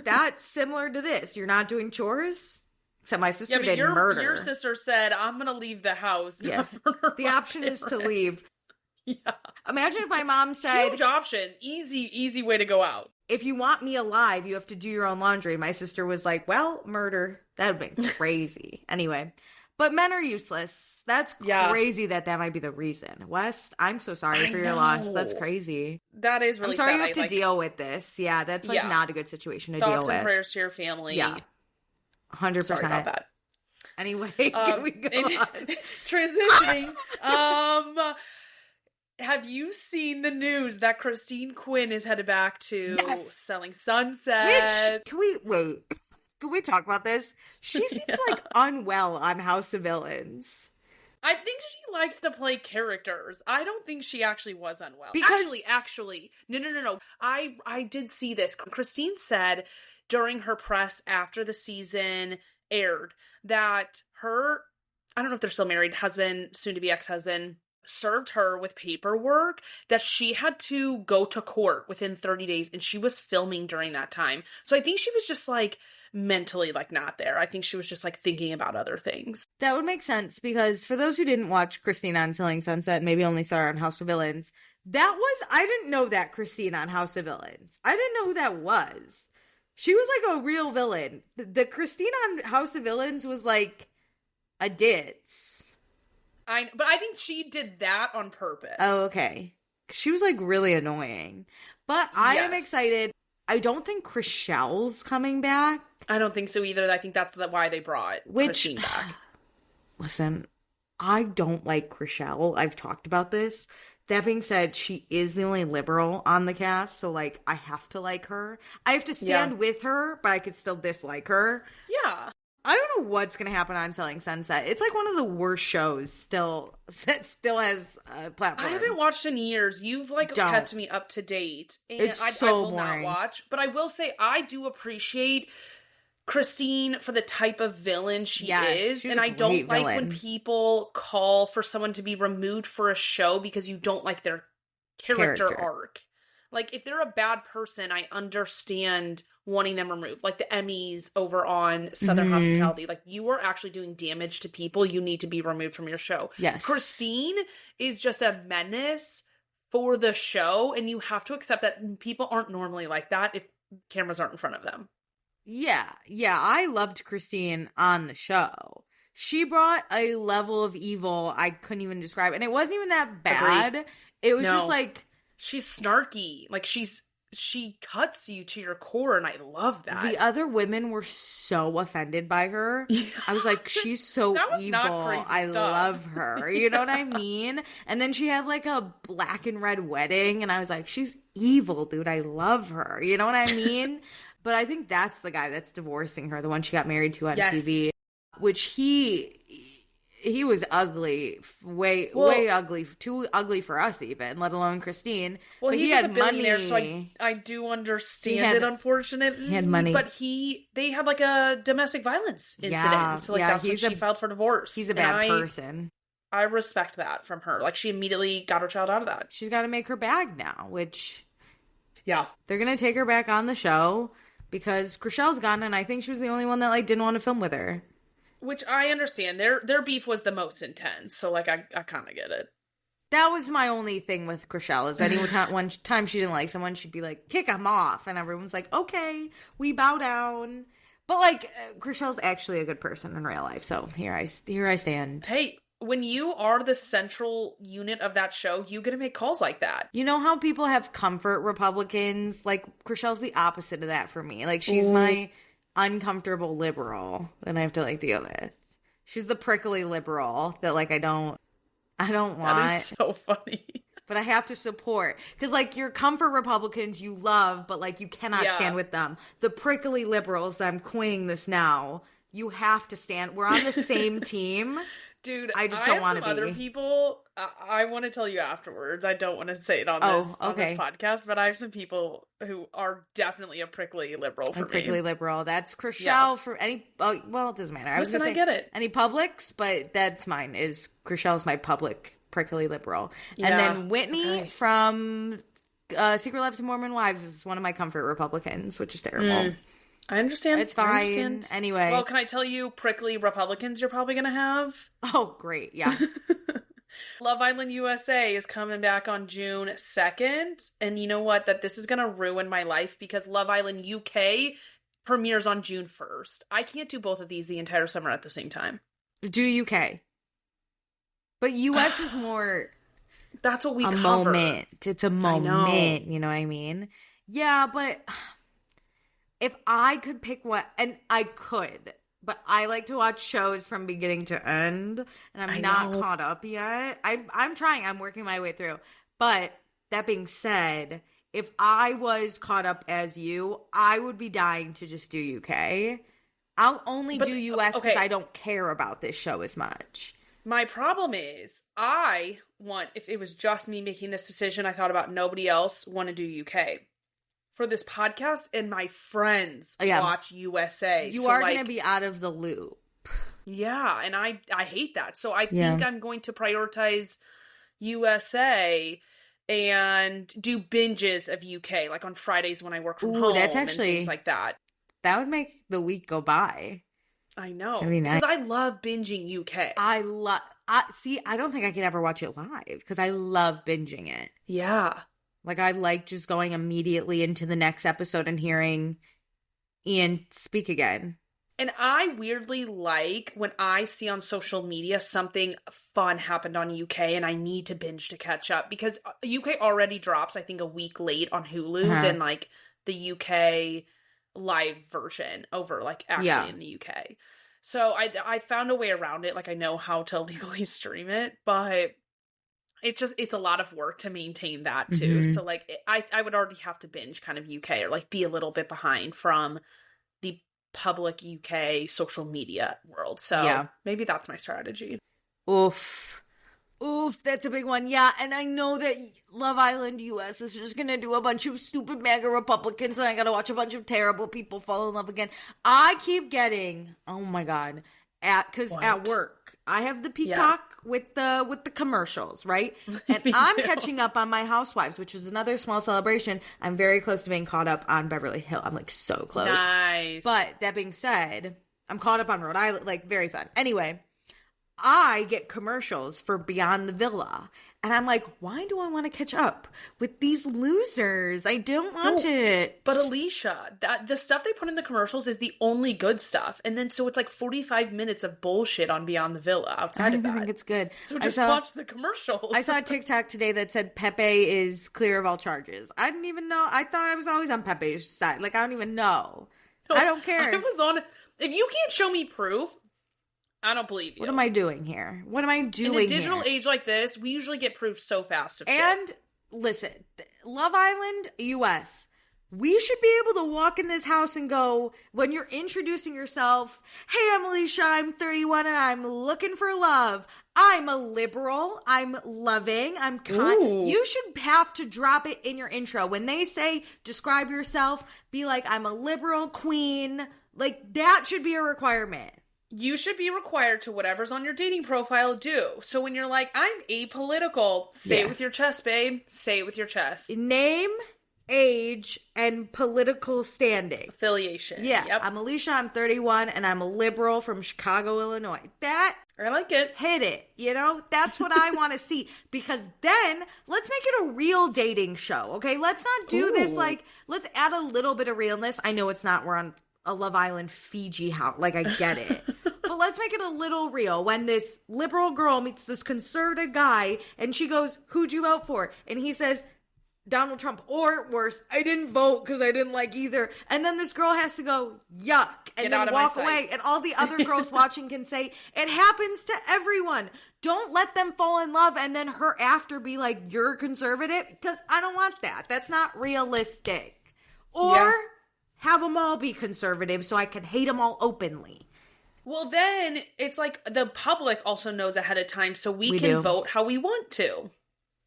That's similar to this. You're not doing chores? Except my sister didn't murder.
Your sister said, "I'm going to leave the house."
Yeah. The option is to leave.
Yeah.
Imagine if my mom said...
Huge option. Easy way to go out.
"If you want me alive, you have to do your own laundry." My sister was like, "Well, murder." That would have been crazy. Anyway, but men are useless. That's crazy that might be the reason. Wes, I'm so sorry for your loss. That's crazy.
That is really sad.
I'm sorry you have to deal with this. Yeah, that's not a good situation to deal with.
Thoughts and prayers to your family.
Yeah. 100%.
Sorry about that.
Anyway, can we go on?
Transitioning. Have you seen the news that Christine Quinn is headed back to Selling Sunset?
Can we talk about this? She seems like unwell on House of Villains.
I think she likes to play characters. I don't think she actually was unwell. Actually, no. I did see this. Christine said during her press after the season aired that her, I don't know if they're still married, husband, soon to be ex-husband, served her with paperwork that she had to go to court within 30 days, and she was filming during that time. So I think she was just like mentally like not there. I think she was just like thinking about other things.
That would make sense, because for those who didn't watch Christine on Selling Sunset, maybe only saw her on House of Villains, I didn't know that Christine on House of Villains. I didn't know who that was. She was like a real villain. The Christine on House of Villains was like a ditz.
But I think she did that on purpose.
Oh, okay. She was like really annoying. But I am excited. I don't think Chrishell's coming back.
I don't think so either. I think that's why they brought Christine back.
Listen, I don't like Chrishell. I've talked about this. That being said, she is the only liberal on the cast, so like I have to like her. I have to stand with her, but I could still dislike her.
Yeah.
I don't know what's going to happen on Selling Sunset. It's like one of the worst shows that still has a platform.
I haven't watched in years. You've kept me up to date. And
it's
I will
boring.
not watch. But I will say I do appreciate Christine for the type of villain she is. And I don't like when people call for someone to be removed for a show because you don't like their character arc. Like, if they're a bad person, I understand wanting them removed. Like the Emmys over on Southern Hospitality. Like, you are actually doing damage to people. You need to be removed from your show.
Yes.
Christine is just a menace for the show. And you have to accept that people aren't normally like that if cameras aren't in front of them.
Yeah, I loved Christine on the show. She brought a level of evil I couldn't even describe. And it wasn't even that bad.
Agreed.
It was just like...
She's snarky. Like, she cuts you to your core, and I love that.
The other women were so offended by her. Yeah. I was like, she's so evil. I love her. You know what I mean? And then she had like a black and red wedding, and I was like, she's evil, dude. I love her. You know what I mean? But I think that's the guy that's divorcing her, the one she got married to on TV. Which he was ugly, way ugly, too ugly for us even, let alone Christine.
Well, he had a billionaire, money. So I do understand it, unfortunately.
He had money.
But they had like a domestic violence incident. So like that's when she filed for divorce.
He's a bad person.
I respect that from her. Like, she immediately got her child out of that.
She's got to make her bag now, which...
Yeah.
They're going to take her back on the show because Chrishell's gone, and I think she was the only one that like didn't want to film with her.
Which I understand. Their beef was the most intense, so like I kind of get it.
That was my only thing with Chrishell, is that one time she didn't like someone, she'd be like, kick him off, and everyone's like, okay, we bow down. But like, Chrishell's actually a good person in real life, so here I stand.
Hey, when you are the central unit of that show, you get to make calls like that.
You know how people have comfort Republicans? Like, Chrishell's the opposite of that for me. Like, she's my uncomfortable liberal that I have to like deal with. She's the prickly liberal that like I don't want.
That is so funny.
But I have to support, because like your comfort Republicans you love, but like you cannot stand with them. The prickly liberals, I'm coining this now, you have to stand. We're on the same team.
Dude,
I just don't want to be.
Other people, I want to tell you afterwards. I don't want to say it on this podcast, but I have some people who are definitely a prickly liberal for me.
Prickly liberal. That's Chrishell for any... well, it doesn't matter.
Listen, I get it.
Any Publix, but that's mine. Is Chrishell's my public prickly liberal. Yeah. And then Whitney from Secret Life of Mormon Wives is one of my comfort Republicans, which is terrible.
I understand.
It's fine. Anyway.
Well, can I tell you prickly Republicans you're probably going to have?
Oh, great. Yeah.
Love Island USA is coming back on June 2nd. And you know what? That this is going to ruin my life because Love Island UK premieres on June 1st. I can't do both of these the entire summer at the same time.
Do UK. But US is more...
That's what we cover.
Moment. It's a moment. You know what I mean? Yeah, but... If I could pick what, and I could, but I like to watch shows from beginning to end, and I'm not caught up yet. I'm trying. I'm working my way through. But that being said, if I was caught up as you, I would be dying to just do UK. I'll only do US because I don't care about this show as much.
My problem is, if it was just me making this decision, I thought about nobody else, want to do UK. For this podcast, and my friends watch USA.
You are going to be out of the loop.
Yeah, and I hate that. So I think I'm going to prioritize USA and do binges of UK, like on Fridays when I work from home. That's actually, and things like that.
That would make the week go by.
I know. Because I love binging UK.
I don't think I could ever watch it live because I love binging it.
Yeah.
Like, I like just going immediately into the next episode and hearing Ian speak again.
And I weirdly like when I see on social media something fun happened on UK and I need to binge to catch up. Because UK already drops, I think, a week late on Hulu than, like, the UK live version over, like, actually in the UK. So I found a way around it. Like, I know how to legally stream it, but... It's a lot of work to maintain that too. Mm-hmm. So like I would already have to binge kind of UK or like be a little bit behind from the public UK social media world. So maybe that's my strategy.
Oof, that's a big one. Yeah, and I know that Love Island US is just going to do a bunch of stupid MAGA Republicans and I got to watch a bunch of terrible people fall in love again. I keep getting, oh my God, at work. I have the Peacock with the commercials, right? And I'm catching up on my Housewives, which is another small celebration. I'm very close to being caught up on Beverly Hills. I'm like so close.
Nice.
But that being said, I'm caught up on Rhode Island, like very fun. Anyway, I get commercials for Beyond the Villa. And I'm like, why do I want to catch up with these losers? I don't want it.
But Alicia, the stuff they put in the commercials is the only good stuff. And then so it's like 45 minutes of bullshit on Beyond the Villa outside of that.
I think it's good.
So just watch the commercials.
I saw a TikTok today that said Pepe is clear of all charges. I didn't even know. I thought I was always on Pepe's side. Like, I don't even know. No, I don't care.
I was on... If you can't show me proof... I don't believe you.
What am I doing here? What am I doing
in a digital
here?
age like this, we usually get proof so fast of shit.
And listen, Love Island US, we should be able to walk in this house and go, when you're introducing yourself, hey, I'm Alicia, I'm 31 and I'm looking for love. I'm a liberal. I'm loving. I'm kind. You should have to drop it in your intro. When they say, describe yourself, be like, I'm a liberal queen. Like, that should be a requirement.
You should be required to whatever's on your dating profile do. So when you're like, I'm apolitical, say it with your chest, babe. Say it with your chest.
Name, age, and political standing.
Affiliation.
Yeah.
Yep.
I'm Alicia, I'm 31, and I'm a liberal from Chicago, Illinois. That...
I like it.
Hit it. You know? That's what I want to see. Because then, let's make it a real dating show, okay? Let's not do this like... Let's add a little bit of realness. I know it's not. We're on a Love Island Fiji house. Like, I get it. But let's make it a little real. When this liberal girl meets this conservative guy, and she goes, who'd you vote for? And he says, Donald Trump. Or worse, I didn't vote because I didn't like either. And then this girl has to go, yuck, and then walk away. And all the other girls watching can say, it happens to everyone. Don't let them fall in love and then her after be like, you're conservative. Because I don't want that. That's not realistic. Or... have them all be conservative so I can hate them all openly.
Well, then it's like the public also knows ahead of time so we can vote how we want to.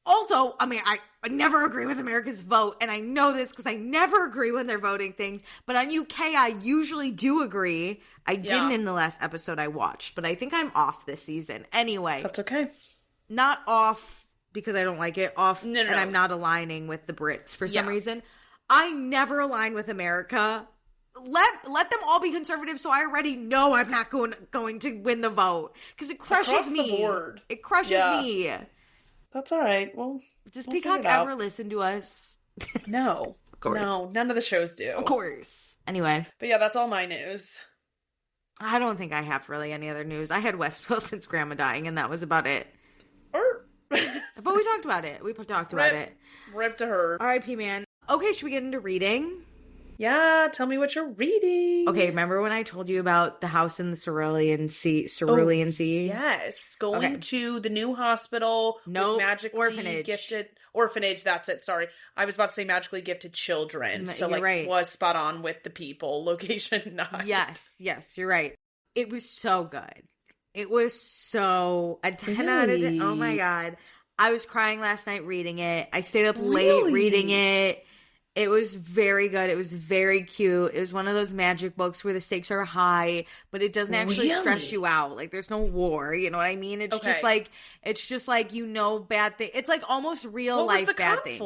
Also, I mean, I never agree with America's vote, and I know this because I never agree when they're voting things. But on UK, I usually do agree. I didn't in the last episode I watched, but I think I'm off this season. Anyway.
That's okay.
Not off because I don't like it. Off and I'm not aligning with the Brits for some reason. I never align with America. Let them all be conservative so I already know I'm not going to win the vote. Because it crushes me.
The board.
It crushes me.
That's all right. Well,
does Peacock ever listen to us?
No. Of course. No, none of the shows do.
Of course. Anyway.
But yeah, that's all my news.
I don't think I have really any other news. I had West Wilson's grandma dying and that was about it. But we talked about it. We talked about it.
Rip to her.
R.I.P. man. Okay, should we get into reading?
Yeah, tell me what you're reading.
Okay, remember when I told you about the house in the Cerulean Sea?
Yes, going to the new hospital.
No,
magically gifted orphanage. That's it. Sorry, I was about to say magically gifted children. So like, right. Was spot on with the people. Location not.
Yes, you're right. It was so good. It was so a 10 out of 10. Oh my god, I was crying last night reading it. I stayed up late reading it. It was very good. It was very cute. It was one of those magic books where the stakes are high, but it doesn't actually stress you out. Like, there's no war. You know what I mean? It's just like, bad things. It's like almost real life bad things.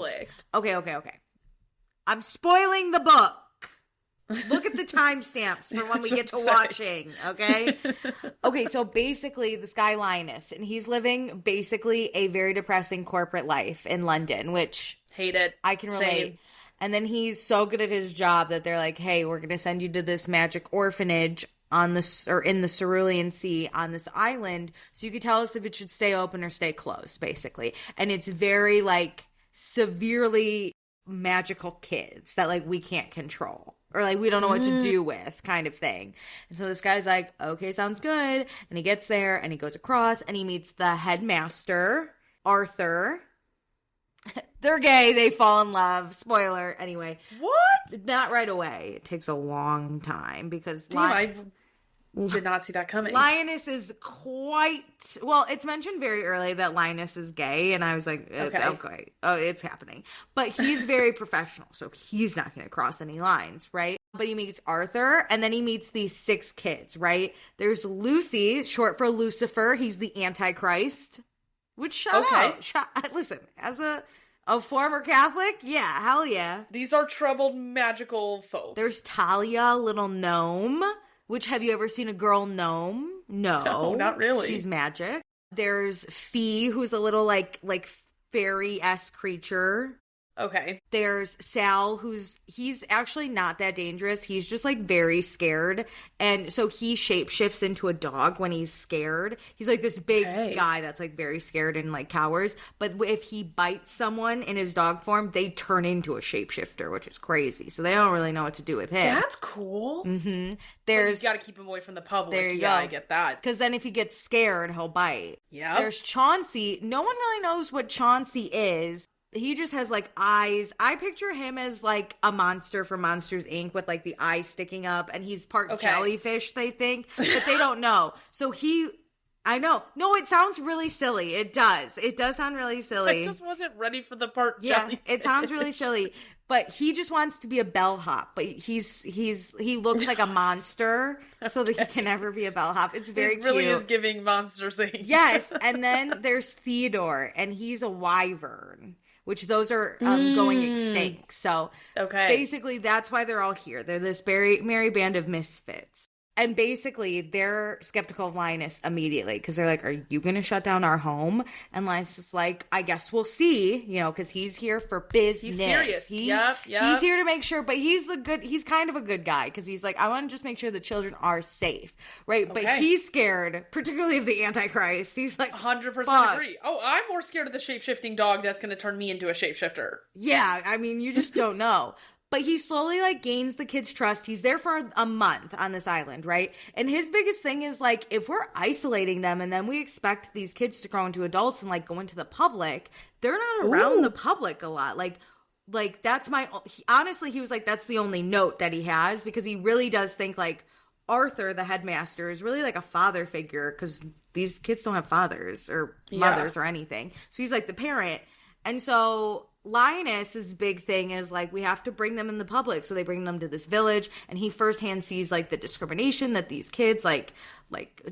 Okay. I'm spoiling the book. Look at the timestamps for when we get to watching, okay? Okay, so basically this guy Linus, and he's living basically a very depressing corporate life in London, which...
hate it.
I can relate. Same. And then he's so good at his job that they're like, hey, we're going to send you to this magic orphanage in the Cerulean Sea on this island, so you can tell us if it should stay open or stay closed, basically. And it's very, like, severely magical kids that, like, we can't control. Or, like, we don't know what to do with, kind of thing. And so this guy's like, okay, sounds good. And he gets there, and he goes across, and he meets the headmaster, Arthur. They're gay. They fall in love. Spoiler. Anyway.
What?
Not right away. It takes a long time because...
I did not see that coming.
Linus is quite... Well, it's mentioned very early that Linus is gay, and I was like, okay. Oh, it's happening. But he's very professional, so he's not going to cross any lines, right? But he meets Arthur, and then he meets these 6 kids, right? There's Lucy, short for Lucifer. He's the Antichrist. Which, shout out. Listen, as a former Catholic, yeah, hell yeah.
These are troubled magical folks.
There's Talia, little gnome. Which, have you ever seen a girl gnome? No,
not really.
She's magic. There's Fee, who's a little like fairy-esque creature.
Okay.
There's Sal, he's actually not that dangerous. He's just like very scared. And so he shapeshifts into a dog when he's scared. He's like this big guy that's like very scared and like cowers. But if he bites someone in his dog form, they turn into a shapeshifter, which is crazy. So they don't really know what to do with him.
That's cool.
Mm-hmm.
You got to keep him away from the public.
There you
go.
I
get that.
Because then if he gets scared, he'll bite.
Yeah.
There's Chauncey. No one really knows what Chauncey is. He just has like eyes. I picture him as like a monster from Monsters Inc. with like the eyes sticking up, and he's part jellyfish, they think, but they don't know. So I know. No, it sounds really silly. It does. It does sound really silly.
I just wasn't ready for the part
jellyfish. It sounds really silly. But he just wants to be a bellhop. But he looks like a monster so that he can never be a bellhop. It's very cute.
It really is giving Monsters Inc.
Yes. And then there's Theodore, and he's a wyvern, which those are going extinct. So basically that's why they're all here. They're this merry band of misfits. And basically, they're skeptical of Linus immediately because they're like, are you going to shut down our home? And Linus is like, I guess we'll see, because he's here for business.
He's serious.
Yep. He's here to make sure, but he's kind of a good guy because he's like, I want to just make sure the children are safe, right? Okay. But he's scared, particularly of the Antichrist. He's like,
100% agree. Oh, I'm more scared of the shape-shifting dog that's going to turn me into a shapeshifter.
Yeah, I mean, you just don't know. But he slowly, like, gains the kids' trust. He's there for a month on this island, right? And his biggest thing is, like, if we're isolating them and then we expect these kids to grow into adults and, like, go into the public, they're not around the public a lot. Like that's honestly, he was like, that's the only note that he has because he really does think, like, Arthur, the headmaster, is really, like, a father figure because these kids don't have fathers or mothers or anything. So he's, like, the parent. And so Linus's big thing is like, we have to bring them in the public. So they bring them to this village and he firsthand sees like the discrimination that these kids like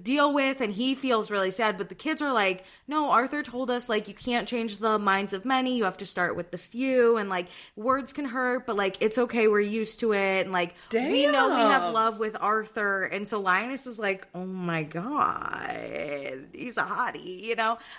deal with. And he feels really sad, but the kids are like, no, Arthur told us like, you can't change the minds of many. You have to start with the few and like words can hurt, but like, it's okay. We're used to it. And like, we know we have love with Arthur. And so Linus is like, oh my God, he's a hottie,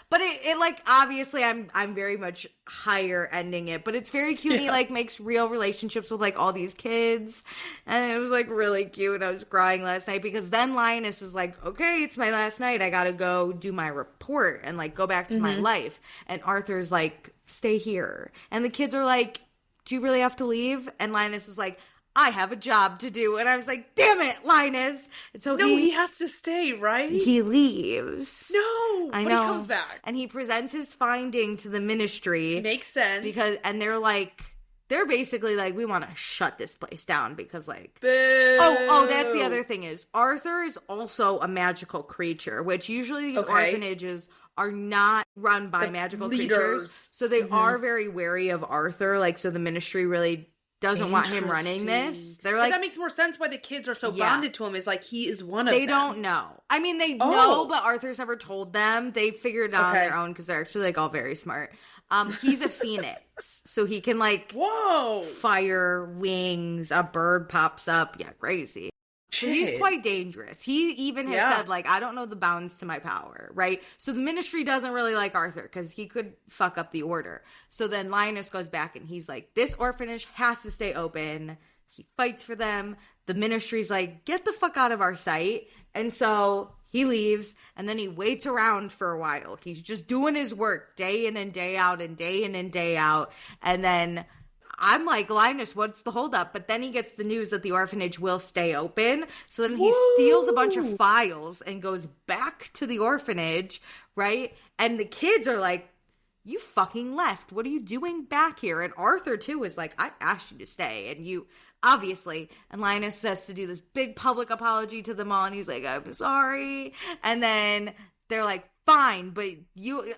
but it like, obviously I'm very much higher ending it, but it's very cute. He like makes real relationships with like all these kids and it was like really cute. I was crying last night because then Linus is like, okay, it's my last night. I gotta go do my report and like go back to my life. And Arthur's like, stay here. And the kids are like, do you really have to leave? And Linus is like, I have a job to do. And I was like, damn it, Linus. And so
he has to stay, right?
He leaves.
No,
I know.
But he comes back.
And he presents his finding to the ministry.
Makes sense.
And they're basically like, we want to shut this place down because like,
boo.
Oh, that's the other thing is Arthur is also a magical creature, which usually these orphanages are not run by magical creatures. So they are very wary of Arthur. Like, so the ministry really doesn't want him running this. They're like,
but that makes more sense why the kids are so bonded to him is like, he is one of them.
They don't know. I mean, they know, but Arthur's never told them. They figured it out on their own because they're actually like all very smart. He's a phoenix, so he can like fire wings. A bird pops up. Yeah, crazy. So he's quite dangerous. He even has said like, I don't know the bounds to my power, right? So the ministry doesn't really like Arthur because he could fuck up the order. So then Linus goes back and he's like, this orphanage has to stay open. He fights for them. The ministry's like, get the fuck out of our sight. And so he leaves and then he waits around for a while. He's just doing his work day in and day out and day in and day out. And then I'm like, Linus, what's the holdup? But then he gets the news that the orphanage will stay open. So then he steals a bunch of files and goes back to the orphanage, right? And the kids are like, you fucking left. What are you doing back here? And Arthur, too, is like, I asked you to stay. And you, obviously. And Linus has to do this big public apology to them all. And he's like, I'm sorry. And then they're like, fine, but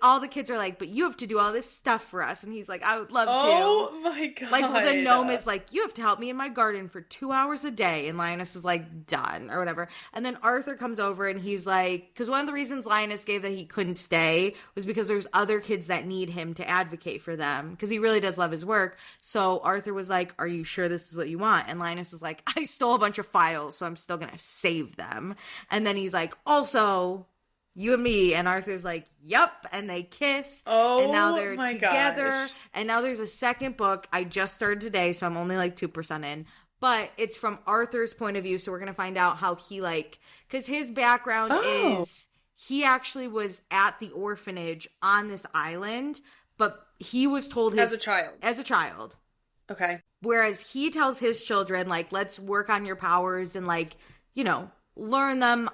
all the kids are like, but you have to do all this stuff for us. And he's like, I would love to.
Oh my God.
Like, the gnome is like, you have to help me in my garden for 2 hours a day. And Linus is like, done, or whatever. And then Arthur comes over and he's like, because one of the reasons Linus gave that he couldn't stay was because there's other kids that need him to advocate for them, because he really does love his work. So Arthur was like, are you sure this is what you want? And Linus is like, I stole a bunch of files, so I'm still going to save them. And then he's like, also, you and me. And Arthur's like, yep. And they kiss.
Oh,
and now they're
my
together.
gosh.
And now there's a second book. I just started today, so I'm only like 2% in. But it's from Arthur's point of view. So we're going to find out how he because his background is he actually was at the orphanage on this island, but he was told
as a child. Okay.
Whereas he tells his children, like, let's work on your powers and, like, you know, learn them,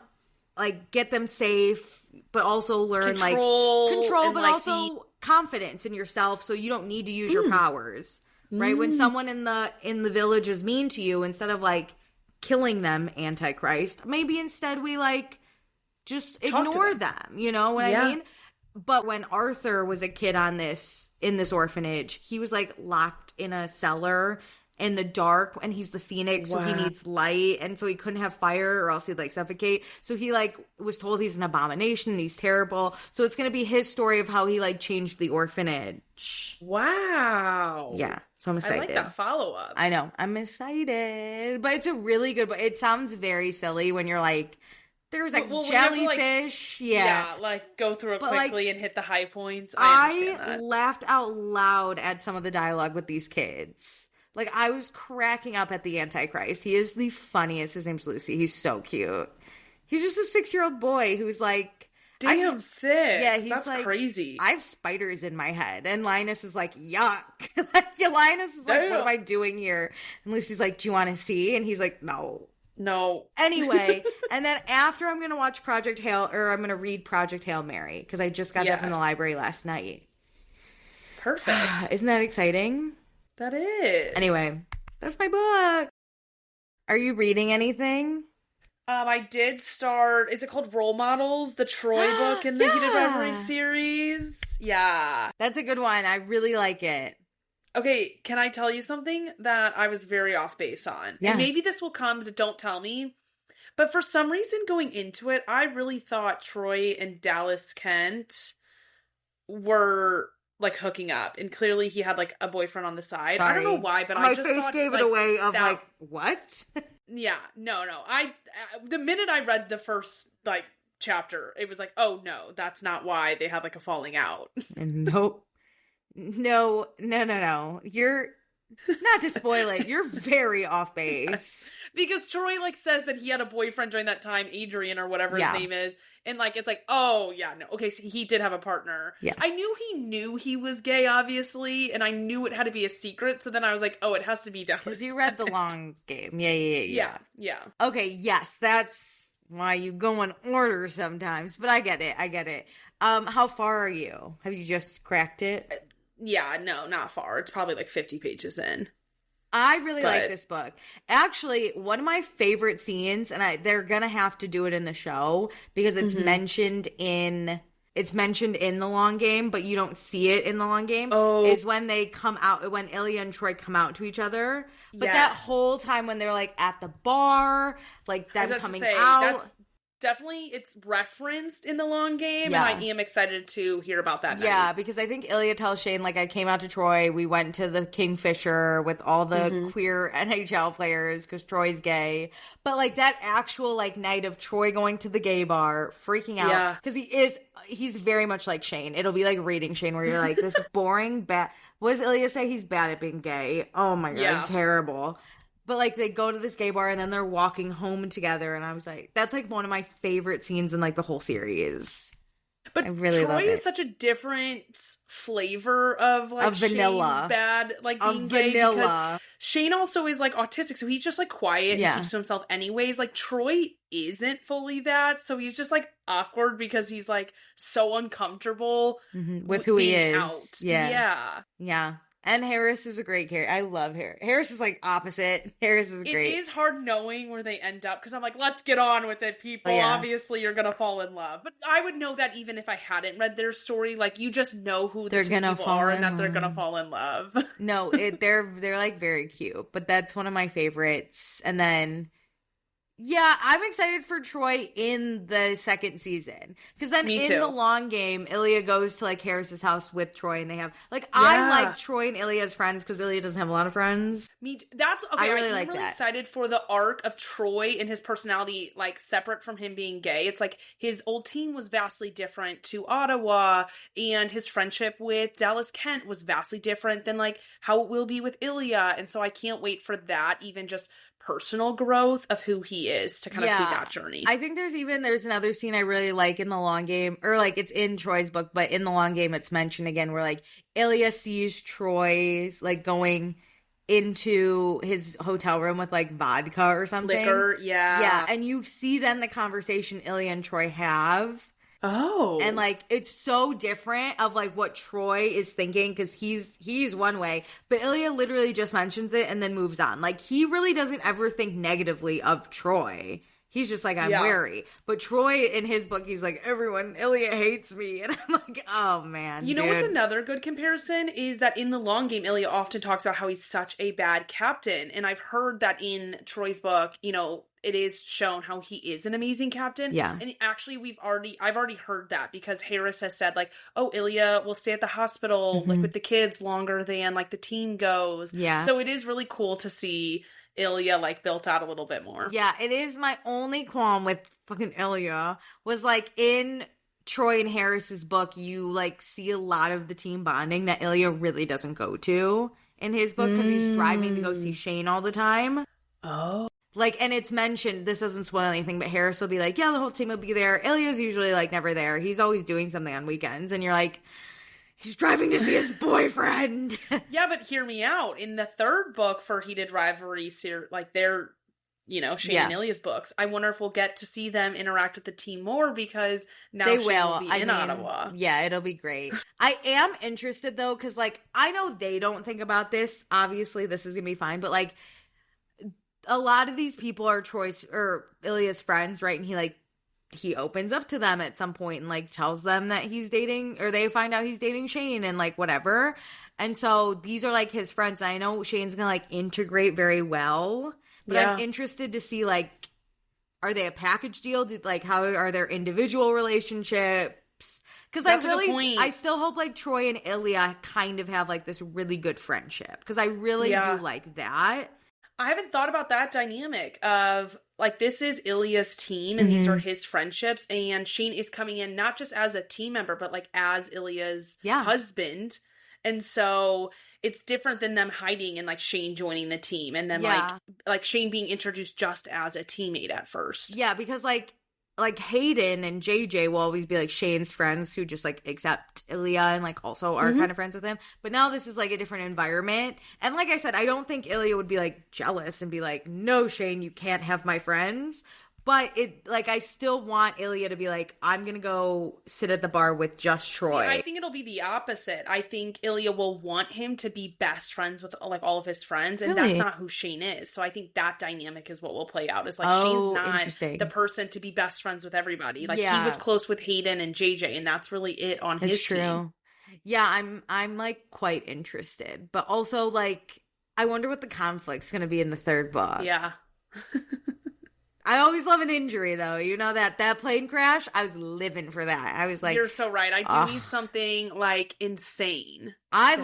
like, get them safe, but also learn control, but like also confidence in yourself, so you don't need to use your powers, right? When someone in the village is mean to you, instead of like killing them, Antichrist, maybe instead we like just ignore them. You know what I mean? But when Arthur was a kid in this orphanage, he was like locked in a cellar in the dark, and he's the phoenix, so he needs light, and so he couldn't have fire or else he'd like suffocate. So he like was told he's an abomination and he's terrible. So it's gonna be his story of how he like changed the orphanage.
Wow.
Yeah. So I'm excited.
I like that follow-up.
I know. I'm excited. But it's a really good book. It sounds very silly when you're like, there's like jellyfish.
Like go through it quickly and hit the high points.
I laughed out loud at some of the dialogue with these kids. Like, I was cracking up at the Antichrist. He is the funniest. His name's Lucy. He's so cute. He's just a 6-year-old boy who's like...
Damn, 6. Yeah,
he's
that's
like,
crazy.
I have spiders in my head. And Linus is like, yuck. Linus is like, what am I doing here? And Lucy's like, do you want to see? And he's like, no. Anyway, and then after I'm going to watch I'm going to read Project Hail Mary, because I just got that from the library last night.
Perfect.
Isn't that exciting?
That is.
Anyway, that's my book. Are you reading anything?
I did start, is it called Role Models? The Troy book in the Heated Rivalry series? Yeah.
That's a good one. I really like it.
Okay, can I tell you something that I was very off base on? Yeah. And maybe this will come to Don't Tell Me. But for some reason going into it, I really thought Troy and Dallas Kent were... like hooking up, and clearly he had like a boyfriend on the side. Sorry. I don't know why, but I just thought
gave it away of that, like, what?
Yeah, no. The minute I read the first like chapter, it was like, oh no, that's not why they had like a falling out.
Nope. No. You're not to spoil it. You're very off base.
Because Troy like says that he had a boyfriend during that time, Adrian or whatever his name is. And like, it's like, oh yeah, no. Okay, so he did have a partner. Yes. I knew he was gay, obviously. And I knew it had to be a secret. So then I was like, oh, it has to be Dallas.
Because you read the long game. Yeah. Okay, yes. That's why you go in order sometimes. But I get it. How far are you? Have you just cracked it?
Yeah, no, not far. It's probably like 50 pages in.
I really like this book. Actually, one of my favorite scenes, and they're going to have to do it in the show because it's mentioned in the long game, but you don't see it in the long game, is when they come out, when Ilya and Troy come out to each other. But that whole time when they're like at the bar, like them coming out.
Definitely, it's referenced in the long game, and I am excited to hear about that.
Yeah, because I think Ilya tells Shane, like, I came out to Troy, we went to the Kingfisher with all the queer NHL players, because Troy's gay. But, like, that actual, like, night of Troy going to the gay bar, freaking out, because he's very much like Shane. It'll be like reading Shane, where you're like, this boring, bad, what does Ilya say? He's bad at being gay. Oh my God, terrible. But, like, they go to this gay bar, and then they're walking home together, and I was like, that's, like, one of my favorite scenes in, like, the whole series.
But I really Troy is such a different flavor of, like, vanilla. Shane's bad, like, being gay. Because Shane also is, like, autistic, so he's just, like, quiet and keeps to himself anyways. Like, Troy isn't fully that, so he's just, like, awkward because he's, like, so uncomfortable
with who he is.
Out. Yeah.
And Harris is a great character. I love Harris. Harris is like opposite. Harris is great.
It is hard knowing where they end up because I'm like, let's get on with it, people.
Yeah.
Obviously, you're gonna fall in love. But I would know that even if I hadn't read their story. Like, you just know who the two people are and that they're gonna fall in love.
No, they're like very cute. But that's one of my favorites. And then, yeah, I'm excited for Troy in the second season. Because then in the long game, Ilya goes to like Harris's house with Troy and they have like, I like Troy and Ilya as friends because Ilya doesn't have a lot of friends.
That's okay.
I really
I'm really excited for the arc of Troy and his personality, like separate from him being gay. It's like his old team was vastly different to Ottawa, and his friendship with Dallas Kent was vastly different than like how it will be with Ilya. And so I can't wait for that, even just personal growth of who he is to kind of see that journey.
I think there's another scene I really like in the long game, or like it's in Troy's book, but in the long game it's mentioned again where like Ilya sees Troy's like going into his hotel room with like vodka or something.
Liquor, yeah.
And you see then the conversation Ilya and Troy have.
Oh.
And like it's so different of like what Troy is thinking because he's one way, but Ilya literally just mentions it and then moves on. Like he really doesn't ever think negatively of Troy. He's just like, I'm wary. But Troy in his book, he's like, Ilya hates me. And I'm like, oh man.
You know what's another good comparison is that in the long game, Ilya often talks about how he's such a bad captain. And I've heard that in Troy's book, you know, it is shown how he is an amazing captain.
Yeah.
And actually I've already heard that because Harris has said like, oh, Ilya will stay at the hospital like with the kids longer than like the team goes.
Yeah.
So it is really cool to see Ilya like built out a little bit more.
Yeah, it is. My only qualm with fucking Ilya was like in Troy and Harris's book, you like see a lot of the team bonding that Ilya really doesn't go to in his book because he's driving to go see Shane all the time.
Oh.
Like, and it's mentioned, this doesn't spoil anything, but Harris will be like, yeah, the whole team will be there. Ilya's usually like never there. He's always doing something on weekends. And you're like, he's driving to see his boyfriend.
Yeah, but hear me out. In the third book for Heated Rivalry, like they're, you know, Shane and Ilya's books, I wonder if we'll get to see them interact with the team more because now Shane will be in Ottawa.
Yeah, it'll be great. I am interested though, because like, I know they don't think about this. Obviously, this is going to be fine, but like, a lot of these people are Troy's or Ilya's friends, right? And he opens up to them at some point and like tells them that he's dating, or they find out he's dating Shane and like whatever. And so these are like his friends. I know Shane's gonna like integrate very well, but I'm interested to see like, are they a package deal? Like how are their individual relationships? Because I still hope like Troy and Ilya kind of have like this really good friendship because I really do like that.
I haven't thought about that dynamic of, like, this is Ilya's team, and these are his friendships, and Shane is coming in not just as a team member, but, like, as Ilya's husband, and so it's different than them hiding and, like, Shane joining the team, and then, like Shane being introduced just as a teammate at first.
Yeah, because, like Hayden and JJ will always be like Shane's friends who just like accept Ilya and like also are kind of friends with him. But now this is like a different environment. And like I said, I don't think Ilya would be like jealous and be like, no, Shane, you can't have my friends. But it like I still want Ilya to be like, I'm gonna go sit at the bar with just Troy.
See, I think it'll be the opposite. I think Ilya will want him to be best friends with like all of his friends, and that's not who Shane is. So I think that dynamic is what will play out. Is like Shane's not the person to be best friends with everybody. Like he was close with Hayden and JJ, and that's really it on his team.
Yeah, I'm like quite interested, but also like I wonder what the conflict's gonna be in the third book.
Yeah.
I always love an injury, though. You know that plane crash? I was living for that. I was like...
You're so right. I do need something, like, insane
I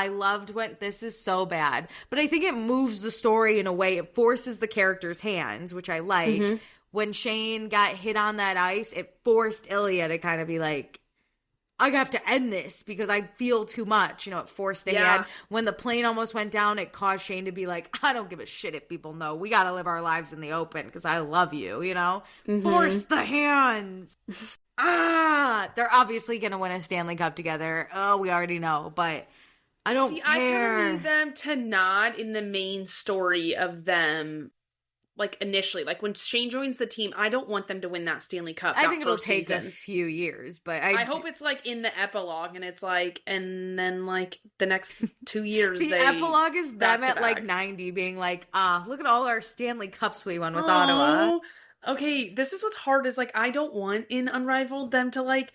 loved when... This is so bad. But I think it moves the story in a way. It forces the character's hands, which I like. When Shane got hit on that ice, it forced Ilya to kind of be like... I have to end this because I feel too much. You know, it forced the hand. When the plane almost went down, it caused Shane to be like, I don't give a shit if people know. We got to live our lives in the open because I love you, you know? Force the hands. They're obviously going to win a Stanley Cup together. Oh, we already know, but I don't care.
I kind of need them to nod in the main story of them like initially, like when Shane joins the team, I don't want them to win that Stanley Cup.
I think it'll take
season.
a few years, but
I hope it's like in the epilogue, and it's like, and then like the next 2 years,
the epilogue is them at like 90 being like, look at all our Stanley Cups we won with Ottawa.
Okay, this is what's hard is like, I don't want in Unrivaled them to like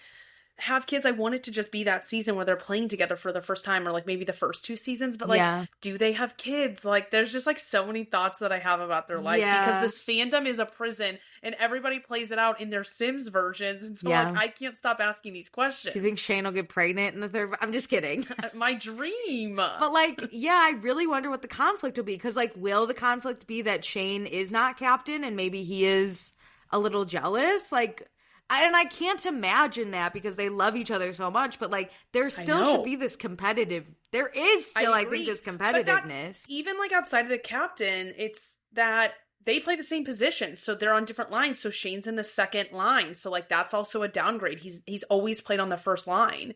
have kids. I want it to just be that season where they're playing together for the first time, or like maybe the first 2 seasons, but like, do they have kids? Like, there's just like so many thoughts that I have about their life because this fandom is a prison and everybody plays it out in their Sims versions. And so like, I can't stop asking these questions.
Do you think Shane will get pregnant in the third? I'm just kidding.
My dream.
But like, I really wonder what the conflict will be, because like, will the conflict be that Shane is not captain and maybe he is a little jealous? Like, and I can't imagine that because they love each other so much, but like there still should be this competitive, there is still, I think, this competitiveness.
Even like outside of the captain, it's that they play the same position. So they're on different lines. So Shane's in the second line. So like that's also a downgrade. He's always played on the first line.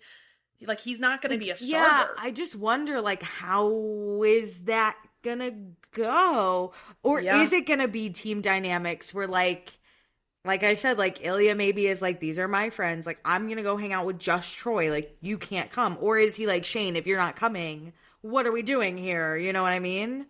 Like he's not going to be a starter.
Yeah, I just wonder like how is that going to go? Or is it going to be team dynamics where like I said, like, Ilya maybe is like, these are my friends. Like, I'm going to go hang out with just Troy. Like, you can't come. Or is he like, Shane, if you're not coming, what are we doing here? You know what I mean?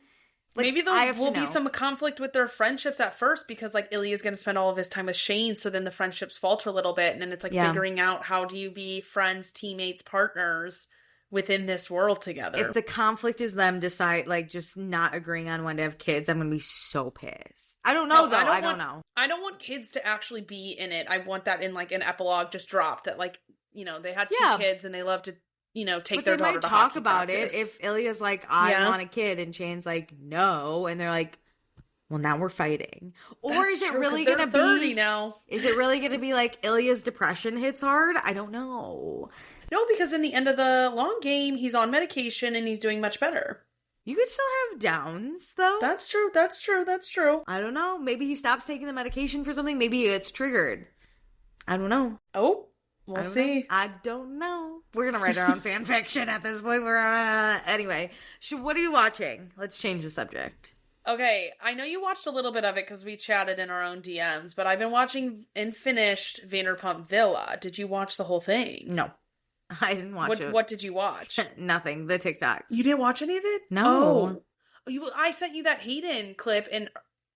Like,
maybe there will be some conflict with their friendships at first because, like, Ilya's going to spend all of his time with Shane. So then the friendships falter a little bit. And then it's like figuring out how do you be friends, teammates, partners within this world together.
If the conflict is them like, just not agreeing on when to have kids, I'm going to be so pissed. I don't know, though. I don't know.
I don't want kids to actually be in it. I want that in, like, an epilogue just dropped that, like, you know, they had 2 kids and they love to, you know, take their daughter to hockey
talk about
practice.
it if Ilya's like, I want a kid, and Shane's like, no, and they're like, well, now we're fighting. Or
That's
is it
true,
really
'cause
going to
they're
be
30 now?
Is it really going to be like Ilya's depression hits hard? I don't know.
No, because in the end of the long game, he's on medication and he's doing much better.
You could still have downs, though.
That's true. That's true. That's true.
I don't know. Maybe he stops taking the medication for something. Maybe he gets triggered. I don't know.
Oh, we'll see.
I don't know. We're going to write our own fan fiction at this point. Anyway, what are you watching? Let's change the subject.
Okay, I know you watched a little bit of it because we chatted in our own DMs, but I've been watching and finished Vanderpump Villa. Did you watch the whole thing?
No. I didn't watch it.
What did you watch?
Nothing. The TikTok.
You didn't watch any of it?
No.
Oh. I sent you that Hayden clip, and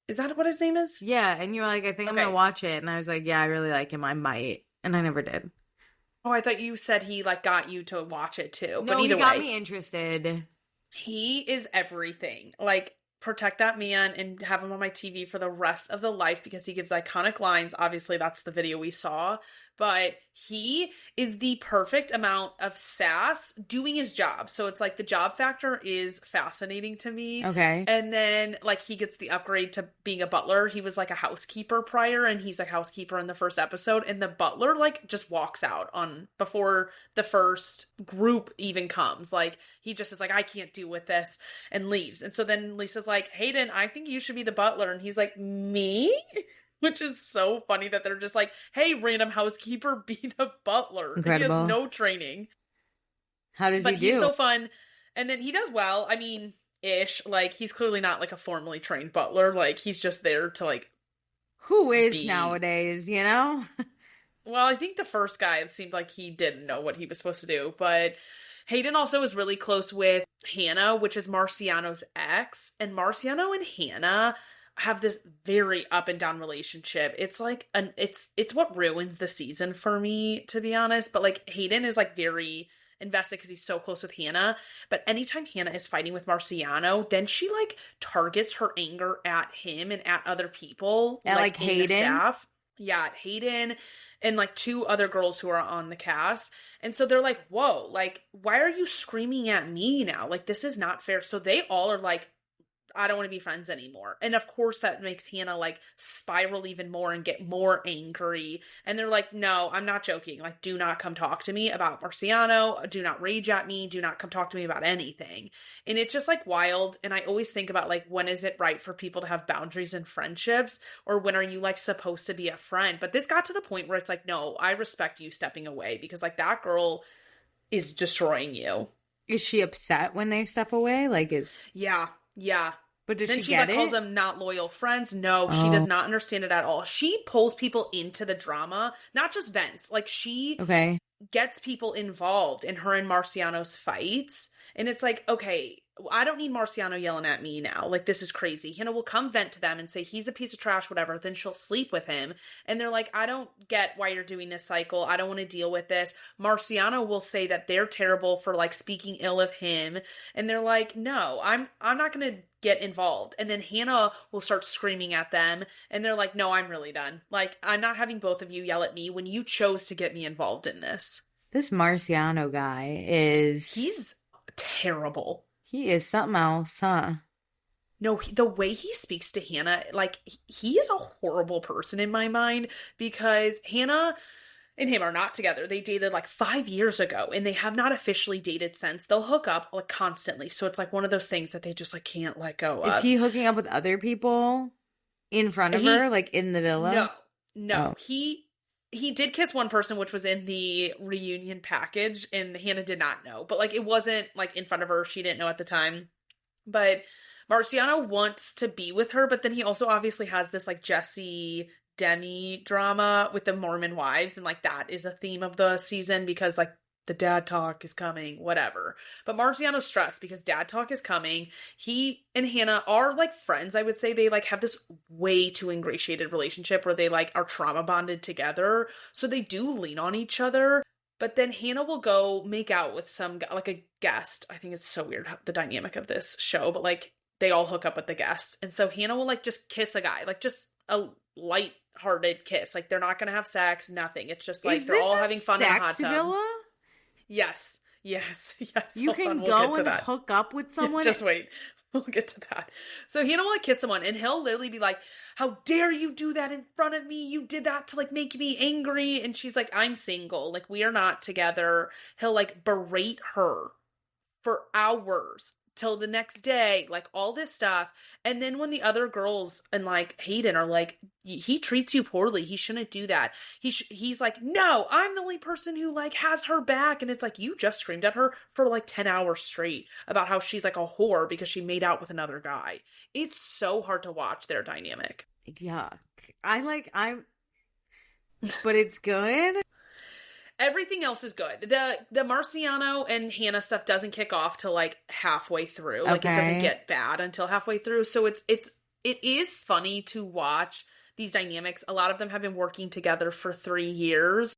is that what his name is?
Yeah, and you were like, I think I'm going to watch it. And I was like, yeah, I really like him. I might. And I never did.
Oh, I thought you said he, like, got you to watch it, too.
No,
but either
he got
way,
me interested.
He is everything. Like, protect that man and have him on my TV for the rest of the life because he gives iconic lines. Obviously, that's the video we saw. But he is the perfect amount of sass doing his job. So it's like the job factor is fascinating to me.
Okay.
And then like he gets the upgrade to being a butler. He was like a housekeeper prior and he's a housekeeper in the first episode. And the butler like just walks out on before the first group even comes. Like he just is like, I can't deal with this and leaves. And so then Lisa's like, Hayden, I think you should be the butler. And he's like, me? Which is so funny that they're just like, hey, random housekeeper, be the butler.
Incredible.
He has no training.
How does he do?
But he's so fun. And then he does well. I mean, ish. Like, he's clearly not like a formally trained butler. Like, he's just there to like...
Who is nowadays, you know?
Well, I think the first guy, it seemed like he didn't know what he was supposed to do. But Hayden also is really close with Hannah, which is Marciano's ex. And Marciano and Hannah have this very up and down relationship. It's like it's what ruins the season for me, to be honest. But like Hayden is like very invested because he's so close with Hannah. But anytime Hannah is fighting with Marciano, then she like targets her anger at him and at other people.
At like Hayden?
The staff. Yeah, at Hayden and like 2 other girls who are on the cast. And so they're like, whoa, like, why are you screaming at me now? Like, this is not fair. So they all are like, I don't want to be friends anymore. And of course that makes Hannah like spiral even more and get more angry. And they're like, no, I'm not joking. Like, do not come talk to me about Marciano. Do not rage at me. Do not come talk to me about anything. And it's just like wild. And I always think about like, when is it right for people to have boundaries in friendships? Or when are you like supposed to be a friend? But this got to the point where it's like, no, I respect you stepping away because like that girl is destroying you.
Is she upset when they step away? Like,
Yeah.
But But does
then
she get it?
calls them not loyal friends. No, she does not understand it at all. She pulls people into the drama, not just Vince. Like, she gets people involved in her and Marciano's fights. And it's like, okay, I don't need Marciano yelling at me now. Like, this is crazy. Hannah will come vent to them and say, he's a piece of trash, whatever. Then she'll sleep with him. And they're like, I don't get why you're doing this cycle. I don't want to deal with this. Marciano will say that they're terrible for, like, speaking ill of him. And they're like, no, I'm not going to get involved. And then Hannah will start screaming at them. And they're like, no, I'm really done. Like, I'm not having both of you yell at me when you chose to get me involved in this.
This Marciano guy
He's terrible.
He is something else, huh?
No, the way he speaks to Hannah, like, he is a horrible person in my mind, because Hannah and him are not together. They dated like 5 years ago, and they have not officially dated since. They'll hook up like constantly. So it's like one of those things that they just like can't let go of.
Is he hooking up with other people in front of her, like in the villa?
No. He did kiss one person, which was in the reunion package, and Hannah did not know. But, like, it wasn't, like, in front of her. She didn't know at the time. But Marciano wants to be with her, but then he also obviously has this, like, Jesse Demi drama with the Mormon wives, and, like, that is a theme of the season because, like, the dad talk is coming, whatever. But Marciano's stressed because dad talk is coming. He and Hannah are like friends, I would say. They like have this way too ingratiated relationship where they like are trauma bonded together. So they do lean on each other. But then Hannah will go make out with some guy, like a guest. I think it's so weird the dynamic of this show, but like they all hook up with the guests. And so Hannah will like just kiss a guy, like just a light-hearted kiss. Like they're not going to have sex, nothing. It's just like they're all having fun in a hot tub.
Villa?
Yes.
You can go and hook up with someone.
Just wait. We'll get to that. So Hannah will like kiss someone, and he'll literally be like, how dare you do that in front of me? You did that to like make me angry. And she's like, I'm single. Like, we are not together. He'll like berate her for hours till the next day, like all this stuff. And then when the other girls and like Hayden are like, he treats you poorly, he shouldn't do that, he's like, no, I'm the only person who like has her back. And it's like, you just screamed at her for like 10 hours straight about how she's like a whore because she made out with another guy. It's so hard to watch their dynamic.
Yuck. But it's good.
Everything else is good. The Marciano and Hannah stuff doesn't kick off till like halfway through. Like it doesn't get bad until halfway through. So it is funny to watch these dynamics. A lot of them have been working together for 3 years.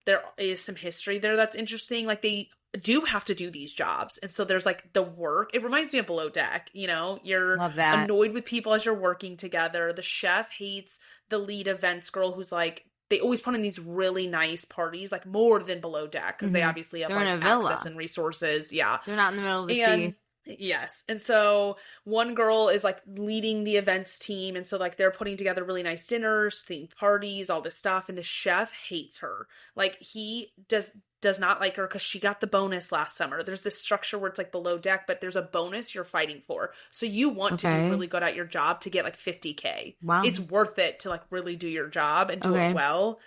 There is some history there that's interesting. Like they do have to do these jobs. And so there's like the work. It reminds me of Below Deck. You know, you're annoyed with people as you're working together. The chef hates the lead events girl who's like, they always put in these really nice parties, like more than Below Deck, because they obviously have like access and resources. Yeah.
They're not in the middle of the sea.
Yes. And so one girl is like leading the events team. And so like they're putting together really nice dinners, themed parties, all this stuff. And the chef hates her. Like he does not like her because she got the bonus last summer. There's this structure where it's like Below Deck, but there's a bonus you're fighting for. So you want to do really good at your job to get like $50K.
Wow.
It's worth it to like really do your job and do it well.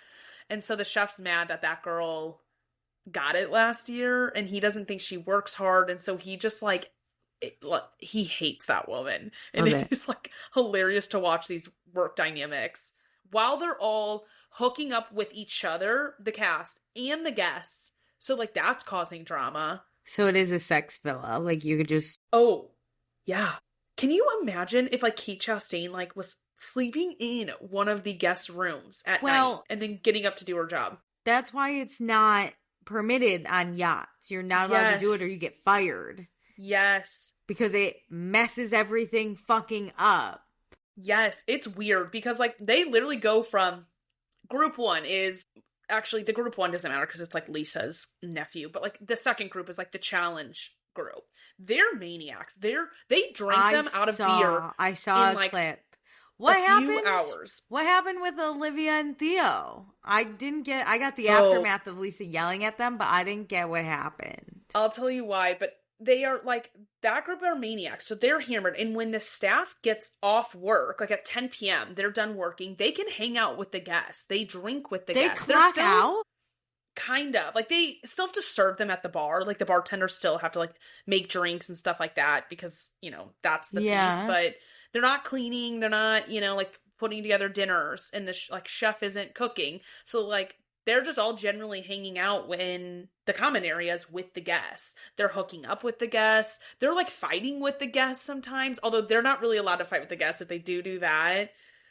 And so the chef's mad that girl got it last year and he doesn't think she works hard. And so he just like, he hates that woman. And it's like hilarious to watch these work dynamics while they're all hooking up with each other, the cast and the guests. So like that's causing drama.
So it is a sex villa. Like you could just...
Oh, yeah. Can you imagine if like Kate Chastain like was sleeping in one of the guest rooms at night and then getting up to do her job?
That's why it's not permitted on yachts. You're not allowed to do it or you get fired.
Yes.
Because it messes everything fucking up.
Yes, it's weird because like they literally go from group one is actually the group one doesn't matter because it's like Lisa's nephew, but like the second group is like the challenge group. They're maniacs. They drink them out of beer.
I saw a clip. What happened?
Few hours.
What happened with Olivia and Theo? I got the aftermath of Lisa yelling at them, but I didn't get what happened.
I'll tell you why, but they are like, that group are maniacs. So they're hammered. And when the staff gets off work, like at 10 p.m., they're done working, they can hang out with the guests. They drink with the guests.
They clock out?
Kind of. Like they still have to serve them at the bar. Like the bartenders still have to like make drinks and stuff like that because, you know, that's the piece. But they're not cleaning, they're not, like putting together dinners, and the chef isn't cooking. So like they're just all generally hanging out in the common areas with the guests. They're hooking up with the guests. They're like fighting with the guests sometimes, although they're not really allowed to fight with the guests. If they do that,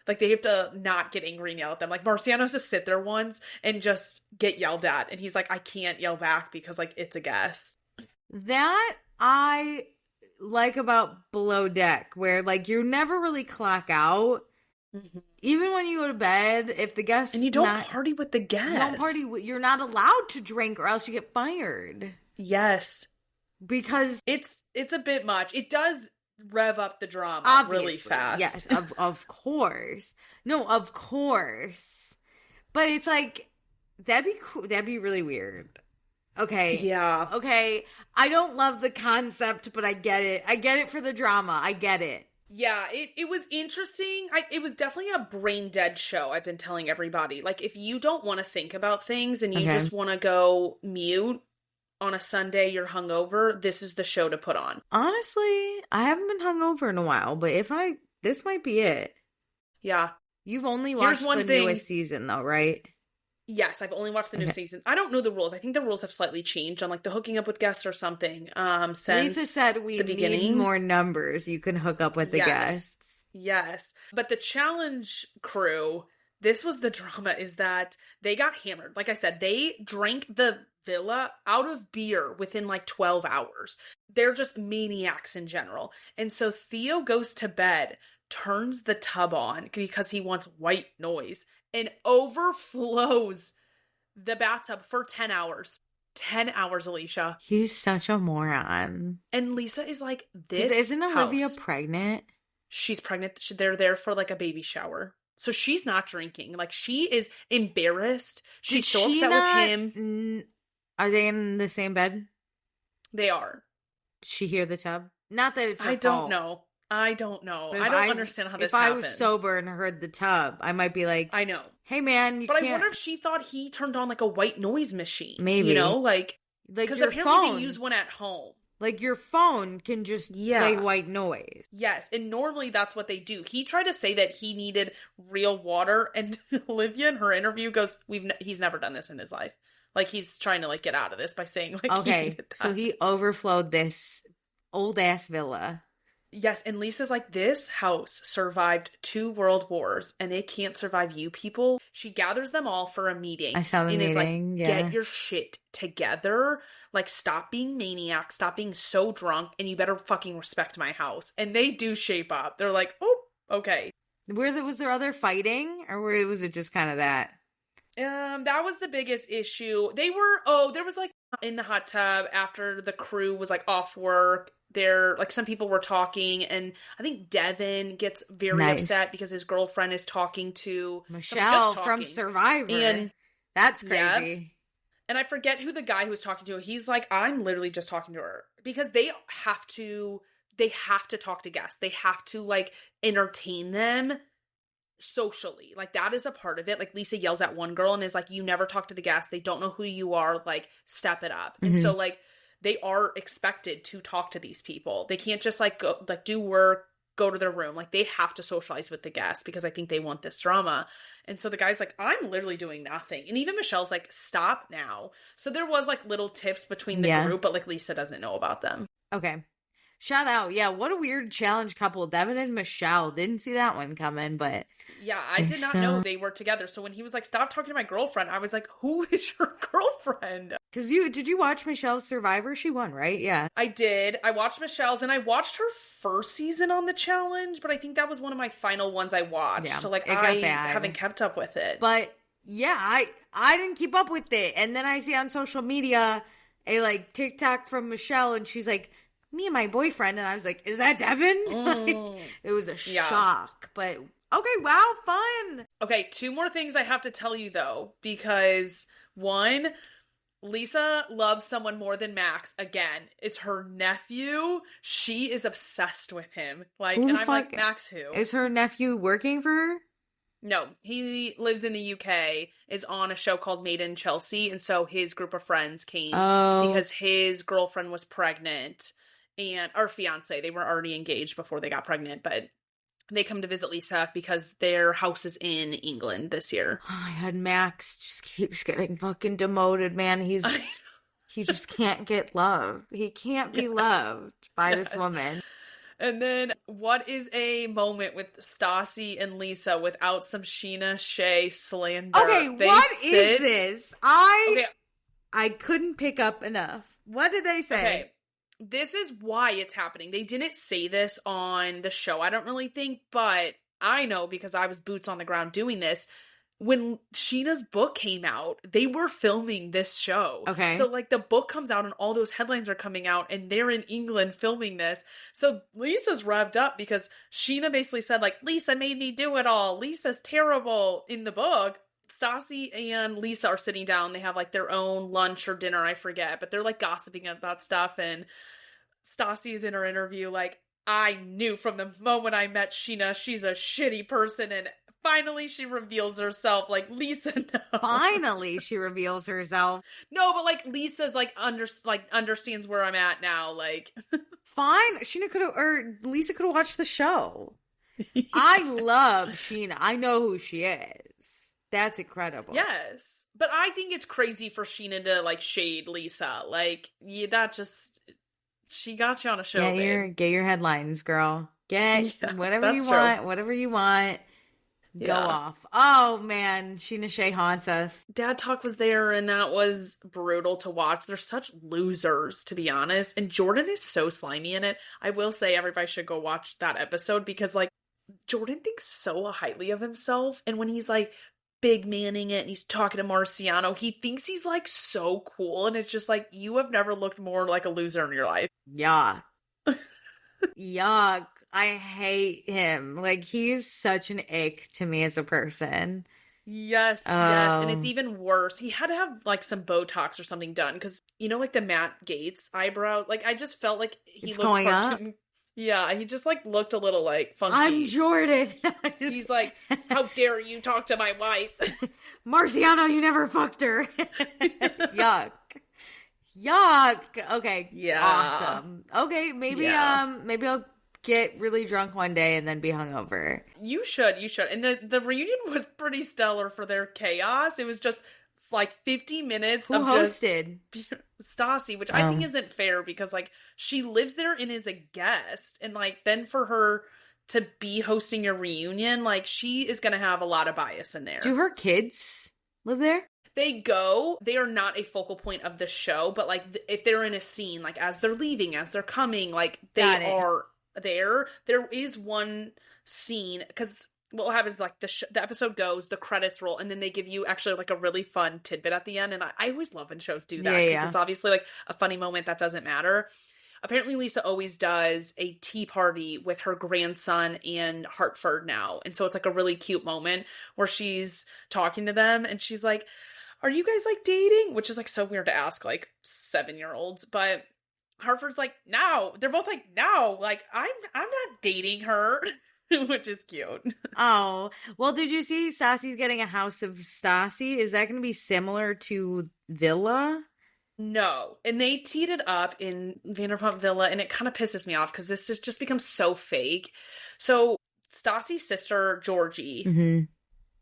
like they have to not get angry and yell at them. Like Marciano has to sit there once and just get yelled at. And he's like, I can't yell back because like it's a guest.
That I like about Below Deck, where like you never really clock out. Mm-hmm. Even when you go to bed, if the guests...
And you don't party with the guests.
You don't party you're not allowed to drink or else you get fired.
Yes.
Because...
It's a bit much. It does rev up the drama really fast.
Yes, of course. No, of course. But it's like, that'd be cool. That'd be really weird. Okay.
Yeah.
Okay. I don't love the concept, but I get it. I get it for the drama. I get it.
Yeah, it was interesting. It was definitely a brain dead show, I've been telling everybody. Like, if you don't want to think about things and you just want to go mute on a Sunday, you're hungover, this is the show to put on.
Honestly, I haven't been hungover in a while, but this might be it.
Yeah.
You've only watched the newest season, though, right?
Yes, I've only watched the new season. I don't know the rules. I think the rules have slightly changed on like the hooking up with guests or something. Since
Lisa said we need more numbers. You can hook up with the guests.
Yes. But the challenge crew, this was the drama, is that they got hammered. Like I said, they drank the villa out of beer within like 12 hours. They're just maniacs in general. And so Theo goes to bed, turns the tub on because he wants white noise, and overflows the bathtub for 10 hours. 10 hours, Alicia.
He's such a moron.
And Lisa is like, this
Isn't Olivia
house,
pregnant?
She's pregnant. They're there for like a baby shower. So she's not drinking. Like, she is embarrassed. She's so upset with him.
Are they in the same bed?
They are.
Did she hear the tub? Not that it's her fault.
I don't know. I don't understand how this happens.
If I was sober and heard the tub, I might be like,
I know.
Hey, man,
But I wonder if she thought he turned on like a white noise machine.
Maybe.
You know, like because
your
apparently
phone.
They use one at home.
Like your phone can just play white noise.
Yes, and normally that's what they do. He tried to say that he needed real water, and Olivia in her interview goes, he's never done this in his life. Like, he's trying to like get out of this by saying like,
okay, so he overflowed this old ass villa.
Yes, and Lisa's like, this house survived 2 world wars, and it can't survive you people. She gathers them all for a meeting.
I saw the meeting,
is like, get your shit together. Like, stop being maniacs, stop being so drunk, and you better fucking respect my house. And they do shape up. They're like, oh, okay.
Was there other fighting, or was it just kind of that?
That was the biggest issue. There was like in the hot tub after the crew was like off work. There, like, some people were talking, and I think Devin gets very upset because his girlfriend is talking to
Michelle from Survivor. And that's crazy.
Yeah. And I forget who the guy who was talking to her. He's like, I'm literally just talking to her because they have to talk to guests. They have to like entertain them socially. Like, that is a part of it. Like, Lisa yells at one girl and is like, you never talk to the guests. They don't know who you are. Like, step it up. Mm-hmm. And so like, they are expected to talk to these people. They can't just like go, like, do work, go to their room. Like, they have to socialize with the guests because I think they want this drama. And so the guy's like, I'm literally doing nothing. And even Michelle's like, stop now. So there was like little tiffs between the group, but like Lisa doesn't know about them.
Okay. Shout out. Yeah, what a weird challenge couple. Devin and Michelle. Didn't see that one coming, but...
Yeah, I did not know they were together. So when he was like, stop talking to my girlfriend, I was like, who is your girlfriend?
Because did you watch Michelle's Survivor? She won, right? Yeah.
I did. I watched Michelle's, and I watched her first season on the challenge, but I think that was one of my final ones I watched. Yeah, so like, I haven't kept up with it.
But yeah, I didn't keep up with it. And then I see on social media a like TikTok from Michelle, and she's like, me and my boyfriend, and I was like, is that Devin? Like, it was a shock, but okay, wow, fun.
Okay, 2 more things I have to tell you though, because 1, Lisa loves someone more than Max. Again, it's her nephew. She is obsessed with him. Like, and I'm like, Max, who?
Is her nephew working for her?
No, he lives in the UK, is on a show called Made in Chelsea, and so his group of friends came because his girlfriend was pregnant. And our fiance, they were already engaged before they got pregnant, but they come to visit Lisa because their house is in England this year.
Oh my God, Max just keeps getting fucking demoted, man. He just can't get love. He can't be loved by this woman.
And then what is a moment with Stassi and Lisa without some Sheena Shea slander?
Okay, what is this? I couldn't pick up enough. What did they say?
Okay. This is why it's happening. They didn't say this on the show, I don't really think, but I know because I was boots on the ground doing this. When Sheena's book came out, they were filming this show.
Okay.
So, like, the book comes out and all those headlines are coming out and they're in England filming this. So, Lisa's revved up because Sheena basically said, like, Lisa made me do it all. Lisa's terrible in the book. Stassi and Lisa are sitting down. They have, like, their own lunch or dinner, I forget. But they're, like, gossiping about stuff. And Stassi's in her interview, like, I knew from the moment I met Sheena, she's a shitty person. And finally she reveals herself. Like, Lisa knows.
Finally she reveals herself.
No, but, like, Lisa's, like, understands where I'm at now. Like,
fine. Lisa could have watched the show. I love Sheena. I know who she is. That's incredible.
Yes. But I think it's crazy for Sheena to, like, shade Lisa. Like, she got you on a show,
Get your headlines, girl. Whatever you want. Go off. Oh, man. Sheena Shea haunts us.
Dad Talk was there, and that was brutal to watch. They're such losers, to be honest. And Jordan is so slimy in it. I will say everybody should go watch that episode because, like, Jordan thinks so highly of himself. And when he's, like, big manning it and he's talking to Marciano, he thinks he's, like, so cool. And it's just like, you have never looked more like a loser in your life.
Yeah. Yuck. I hate him. Like, he's such an ick to me as a person.
Yes. And it's even worse. He had to have, like, some Botox or something done because, you know, like, the Matt Gaetz eyebrow, like, I just felt like he looked
going up.
Yeah, he just, like, looked a little, like, funky.
I'm Jordan.
He's like, how dare you talk to my wife?
Marciano, you never fucked her. Yuck. Okay.
Yeah.
Awesome. Okay, maybe I'll get really drunk one day and then be hungover.
You should. And the reunion was pretty stellar for their chaos. It was just like 50 minutes
Who
of
hosted?
Just Stassi, which I think isn't fair because, like, she lives there and is a guest, and, like, then for her to be hosting your reunion, like, she is gonna have a lot of bias in there.
Do her kids live there?
They are not a focal point of the show, but, like, if they're in a scene, like, as they're leaving, as they're coming, like, they are there. There is one scene, because what happens is, like, the episode goes, the credits roll, and then they give you actually, like, a really fun tidbit at the end, and I always love when shows do that, because it's obviously, like, a funny moment that doesn't matter. Apparently, Lisa always does a tea party with her grandson in Hartford now, and so it's, like, a really cute moment where she's talking to them, and she's like, are you guys, like, dating? Which is, like, so weird to ask, like, 7-year-olds, but Hartford's like, no. They're both like, no. Like, I'm not dating her. Which is cute.
Oh. Well, did you see Stassi's getting a house of Stassi? Is that going to be similar to Villa?
No. And they teed it up in Vanderpump Villa, and it kind of pisses me off because this has just become so fake. So, Stassi's sister, Georgie,
mm-hmm.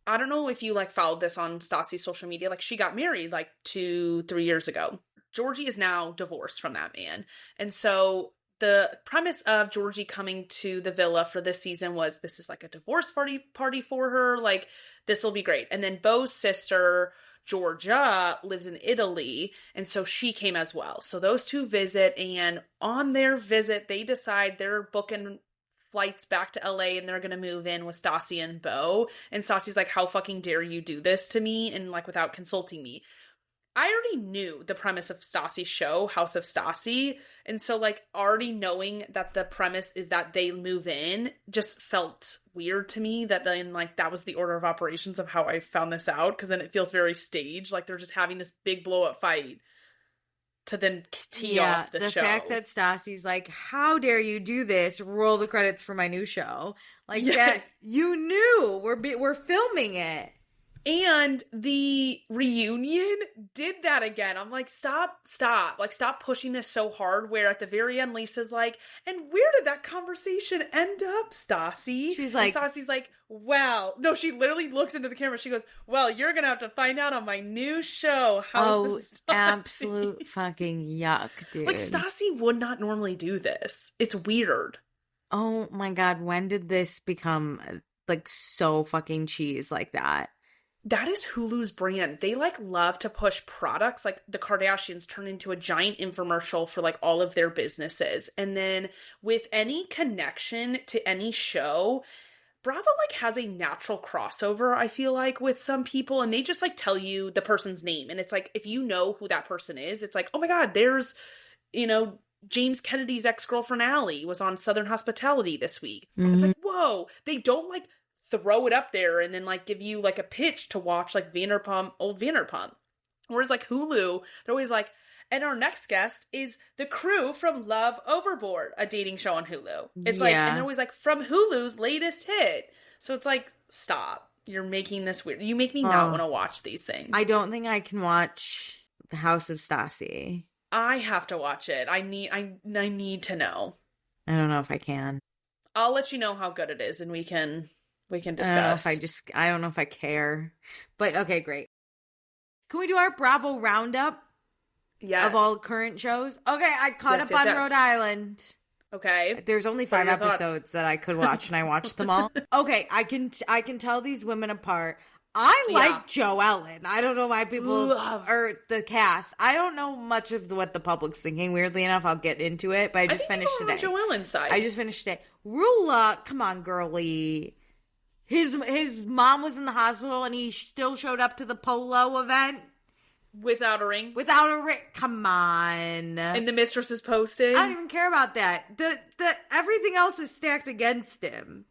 I don't know if you, like, followed this on Stassi's social media. Like, she got married, like, 2-3 years ago. Georgie is now divorced from that man. And so the premise of Georgie coming to the villa for this season was, this is like a divorce party for her. Like, this will be great. And then Beau's sister, Georgia, lives in Italy. And so she came as well. So those two visit. And on their visit, they decide they're booking flights back to LA and they're going to move in with Stassi and Beau. And Stassi's like, how fucking dare you do this to me? And, like, without consulting me. I already knew the premise of Stassi's show, House of Stassi, and so, like, already knowing that the premise is that they move in just felt weird to me, that then, like, that was the order of operations of how I found this out, because then it feels very staged, like they're just having this big blow-up fight to then tee off the show.
The fact that Stassi's like, how dare you do this? Roll the credits for my new show. Like, yes, you knew. We're filming it.
And the reunion did that again. I'm like, stop. Like, stop pushing this so hard, where at the very end, Lisa's like, and where did that conversation end up, Stassi?
She's like...
And Stassi's like, well... No, she literally looks into the camera. She goes, well, you're going to have to find out on my new show, House of Stassi.
Absolute fucking yuck, dude.
Like, Stassi would not normally do this. It's weird.
Oh my God, when did this become, like, so fucking cheese like that?
That is Hulu's brand. They, like, love to push products. Like, the Kardashians turn into a giant infomercial for, like, all of their businesses. And then with any connection to any show, Bravo, like, has a natural crossover, I feel like, with some people. And they just, like, tell you the person's name. And it's like, if you know who that person is, it's like, oh my God, there's, you know, James Kennedy's ex-girlfriend Allie was on Southern Hospitality this week. Mm-hmm. It's like, whoa. They don't, like, throw it up there and then, like, give you, like, a pitch to watch, like, old Vanderpump. Whereas, like, Hulu, they're always like, and our next guest is the crew from Love Overboard, a dating show on Hulu. It's like, and they're always like, from Hulu's latest hit. So it's like, stop. You're making this weird. You make me not want to watch these things.
I don't think I can watch The House of Stassi.
I have to watch it. I need to know.
I don't know if I can.
I'll let you know how good it is, and we can discuss.
I don't know if I care. But okay, great. Can we do our Bravo roundup?
Yes.
Of all current shows? Okay, I caught up on Rhode Island.
Okay.
There's only 5 episodes that I could watch, and I watched them all. Okay, I can tell these women apart. I like Joellen. I don't know why people or the cast. I don't know much of what the public's thinking. Weirdly enough, I'll get into it, but I just finished today.
On Joellen's side.
I just finished today. Rula, come on, girly. His mom was in the hospital, and he still showed up to the polo event.
Without a ring?
Without a ring. Come on.
And the mistress is posted?
I don't even care about that. The everything else is stacked against him.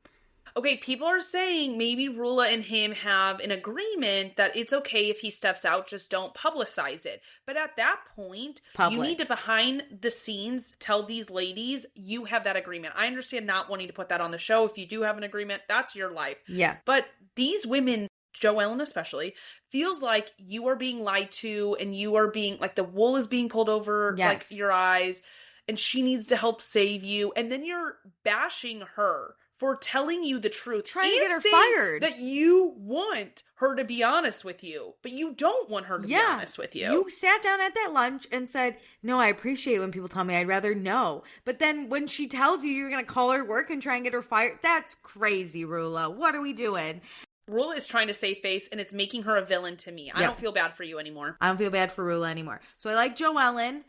Okay, people are saying maybe Rula and him have an agreement that it's okay if he steps out, just don't publicize it. But at that point, you need to behind the scenes tell these ladies you have that agreement. I understand not wanting to put that on the show. If you do have an agreement, that's your life.
Yeah.
But these women, Joellen especially, feels like you are being lied to and you are being, like, the wool is being pulled over like your eyes, and she needs to help save you. And then you're bashing her for telling you the truth.
Trying to get her fired.
That you want her to be honest with you, but you don't want her to be honest with you.
You sat down at that lunch and said, no, I appreciate when people tell me, I'd rather know. But then when she tells you you're going to call her work and try and get her fired, that's crazy, Rula. What are we doing?
Rula is trying to save face, and it's making her a villain to me. I don't feel bad for you anymore.
I don't feel bad for Rula anymore. So I like Joellen.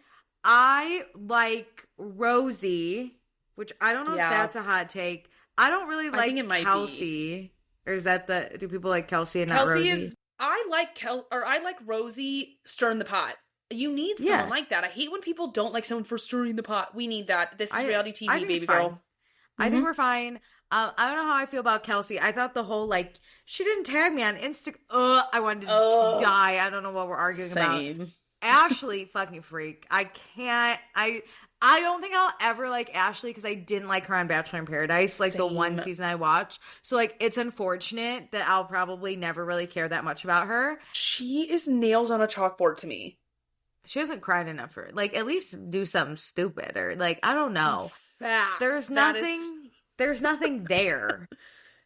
I like Rosie, which I don't know if that's a hot take. I don't really like Kelsey. Or is that do people like Kelsey and not Rosie?
I like Rosie stirring the pot. You need someone like that. I hate when people don't like someone for stirring the pot. We need that. This is reality TV, baby girl.
Mm-hmm. I think we're fine. I don't know how I feel about Kelsey. I thought the whole, like, she didn't tag me on Instagram. I wanted to die. I don't know what we're arguing about. Ashley, fucking freak. I can't. I don't think I'll ever like Ashley because I didn't like her on Bachelor in Paradise, like the one season I watched. So, like, it's unfortunate that I'll probably never really care that much about her.
She is nails on a chalkboard to me.
She hasn't cried enough for it. Like, at least do something stupid or, like, I don't know.
Facts.
There's nothing there.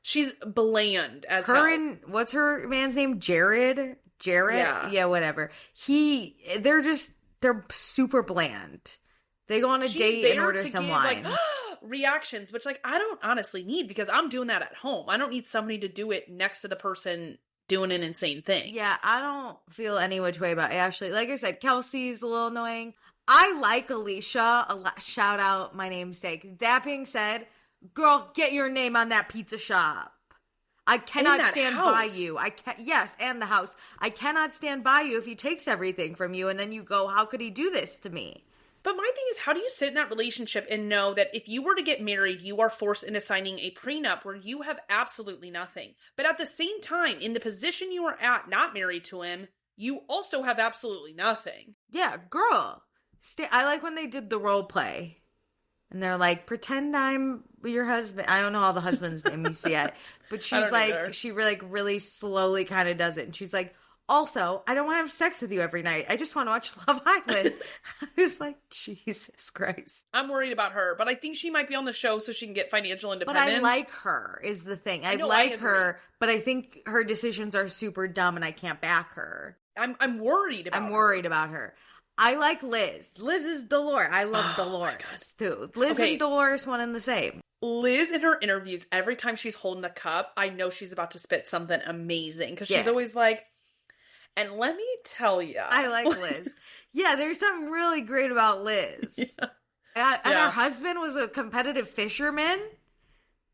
She's bland as
her
hell.
And what's her man's name? Jared? Yeah, whatever. They're super bland. They go on a date and order some wine.
Like, reactions, which, like, I don't honestly need because I'm doing that at home. I don't need somebody to do it next to the person doing an insane thing.
Yeah, I don't feel any which way about Ashley. Like I said, Kelsey's a little annoying. I like Alicia. Shout out my namesake. That being said, girl, get your name on that pizza shop. I cannot stand by you. Yes, and the house. I cannot stand by you if he takes everything from you and then you go, how could he do this to me?
But my thing is, how do you sit in that relationship and know that if you were to get married, you are forced into signing a prenup where you have absolutely nothing? But at the same time, in the position you are at, not married to him, you also have absolutely nothing.
Yeah, girl. I like when they did the role play. And they're like, pretend I'm your husband. I don't know all the husband's names yet. But she's like,
either.
she really slowly kind of does it. And she's like, also, I don't want to have sex with you every night. I just want to watch Love Island. I was like, Jesus Christ.
I'm worried about her, but I think she might be on the show so she can get financial
But
independence.
I like her is the thing. I
know,
like
I agree.
her, but I think her decisions are super dumb and I can't back her.
I'm worried about
I'm
her.
worried about her. I like Liz. Liz is Dolores. I love Dolores too. Liz and Dolores, one and the same.
Liz in her interviews, every time she's holding a cup, I know she's about to spit something amazing because she's always like, and let me tell you.
I like Liz. Yeah, there's something really great about Liz. And her husband was a competitive fisherman.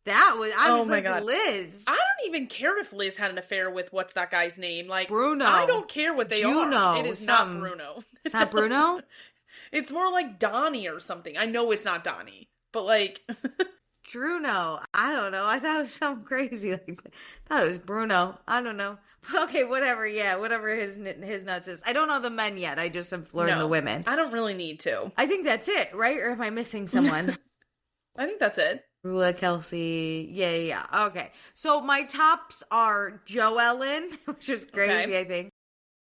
I was like, God. Liz.
I don't even care if Liz had an affair with what's that guy's name? Like
Bruno.
I don't care what they are. It is not Bruno.
It's not Bruno?
It's more like Donnie or something. I know it's not Donnie, but like
Bruno. I don't know. I thought it was something crazy. Like, I thought it was Bruno. I don't know. Okay, whatever. Yeah, whatever his nuts is. I don't know the men yet. I just have learned the women.
I don't really need to.
I think that's it, right? Or am I missing someone?
I think that's it.
Rula, Kelsey. Yeah. Okay. So my tops are Joellen, which is crazy, I think.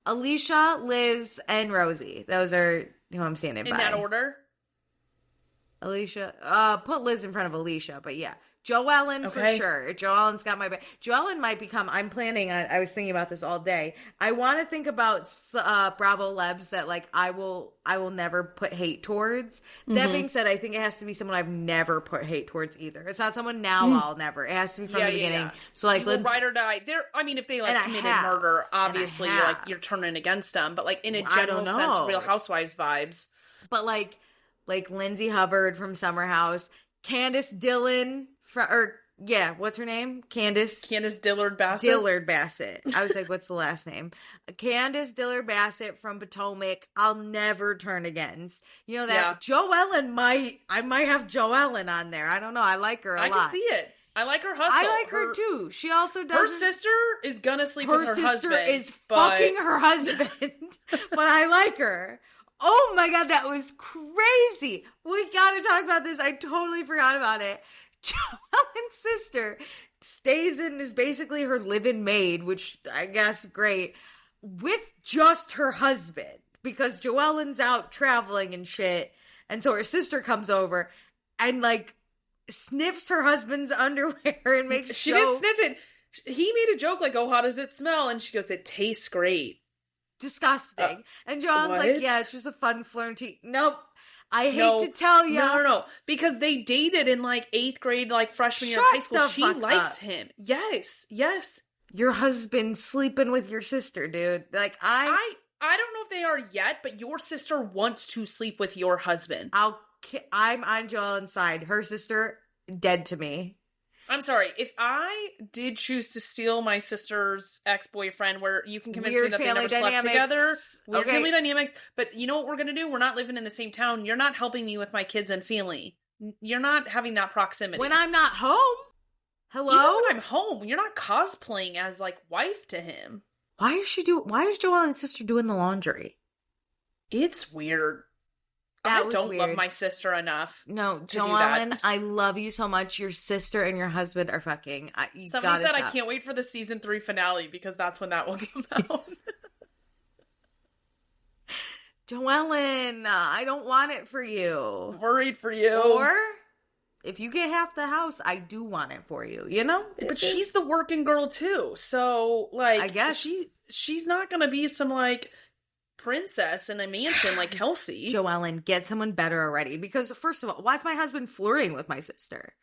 Alicia, Liz, and Rosie. Those are who I'm standing by.
In that order?
Alicia. Put Liz in front of Alicia, but yeah. Joellen for sure. Joellen's got my back. Joellen might become, I was thinking about this all day. I want to think about Bravo Lebs that like I will never put hate towards. That being said, I think it has to be someone I've never put hate towards either. It's not someone now I'll never. It has to be from the beginning. Yeah. So like,
you will ride or die. If they like committed murder, obviously you're turning against them. But like in a general sense, Real Housewives vibes.
But like Lindsay Hubbard from Summer House, Candace Dillon. What's her name? Candace
Dillard Bassett.
Dillard Bassett. I was like, what's the last name? Candace Dillard Bassett from Potomac. I'll never turn against. You know that Joellen I might have Joellen on there. I don't know. I like her a lot.
I can see it. I like her hustle.
I like her too. She also does.
Her sister is gonna sleep with her husband.
Her sister is fucking her husband, but I like her. Oh my God, that was crazy. We gotta talk about this. I totally forgot about it. Joellen's sister stays in, is basically her live-in maid, which I guess great, with just her husband because Joellen's out traveling and shit. And so her sister comes over and like sniffs her husband's underwear and makes
She didn't sniff it. He made a joke like, oh, how does it smell? And she goes, it tastes great.
Disgusting. And Joellen's like, yeah, it's just a fun flirty. Nope. I hate to tell you.
No. Because they dated in like 8th grade, like freshman year of high school. She likes him. Yes.
Your husband sleeping with your sister, dude. Like I
don't know if they are yet, but your sister wants to sleep with your husband.
I'm on Joellen's side. Her sister, dead to me.
I'm sorry. If I did choose to steal my sister's ex-boyfriend, where you can convince me that they never slept together, weird family dynamics, but you know what we're going to do? We're not living in the same town. You're not helping me with my kids and family. You're not having that proximity.
When I'm not home? Hello?
Even when I'm home, you're not cosplaying as, like, wife to him.
Why is Joellen's sister doing the laundry?
It's weird. I don't love my sister enough.
No, Joellen, I love you so much. Your sister and your husband are fucking.
Somebody said I can't wait for the season 3 finale because that's when that will come out.
Joellen, I don't want it for you.
Worried for you.
Or if you get half the house, I do want it for you. You know,
but she's the working girl too. So like, I guess she's not gonna be some like princess in a mansion like Kelsey.
Joellen, get someone better already. Because first of all, why is my husband flirting with my sister?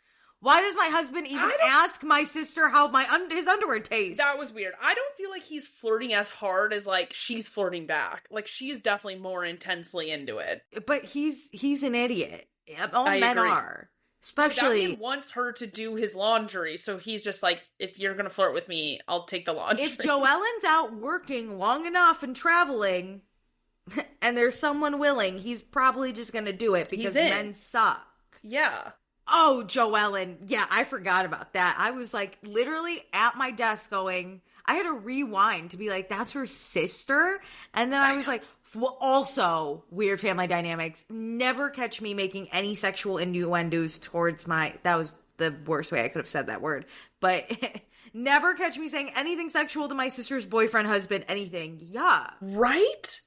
Why does my husband even ask my sister how his underwear tastes?
That was weird. I don't feel like he's flirting as hard as like she's flirting back. Like she's definitely more intensely into it.
But he's an idiot. All men are. Especially
he wants her to do his laundry, so he's just like, if you're gonna flirt with me, I'll take the laundry.
If Joellen's out working long enough and traveling, and there's someone willing, he's probably just gonna do it because men suck.
Yeah.
Oh, Joellen. Yeah, I forgot about that. I was like literally at my desk going, I had to rewind to be like, that's her sister? And then I was like, well, also, weird family dynamics. Never catch me making any sexual innuendos towards that was the worst way I could have said that word. But never catch me saying anything sexual to my sister's boyfriend, husband, anything. Yeah.
Right?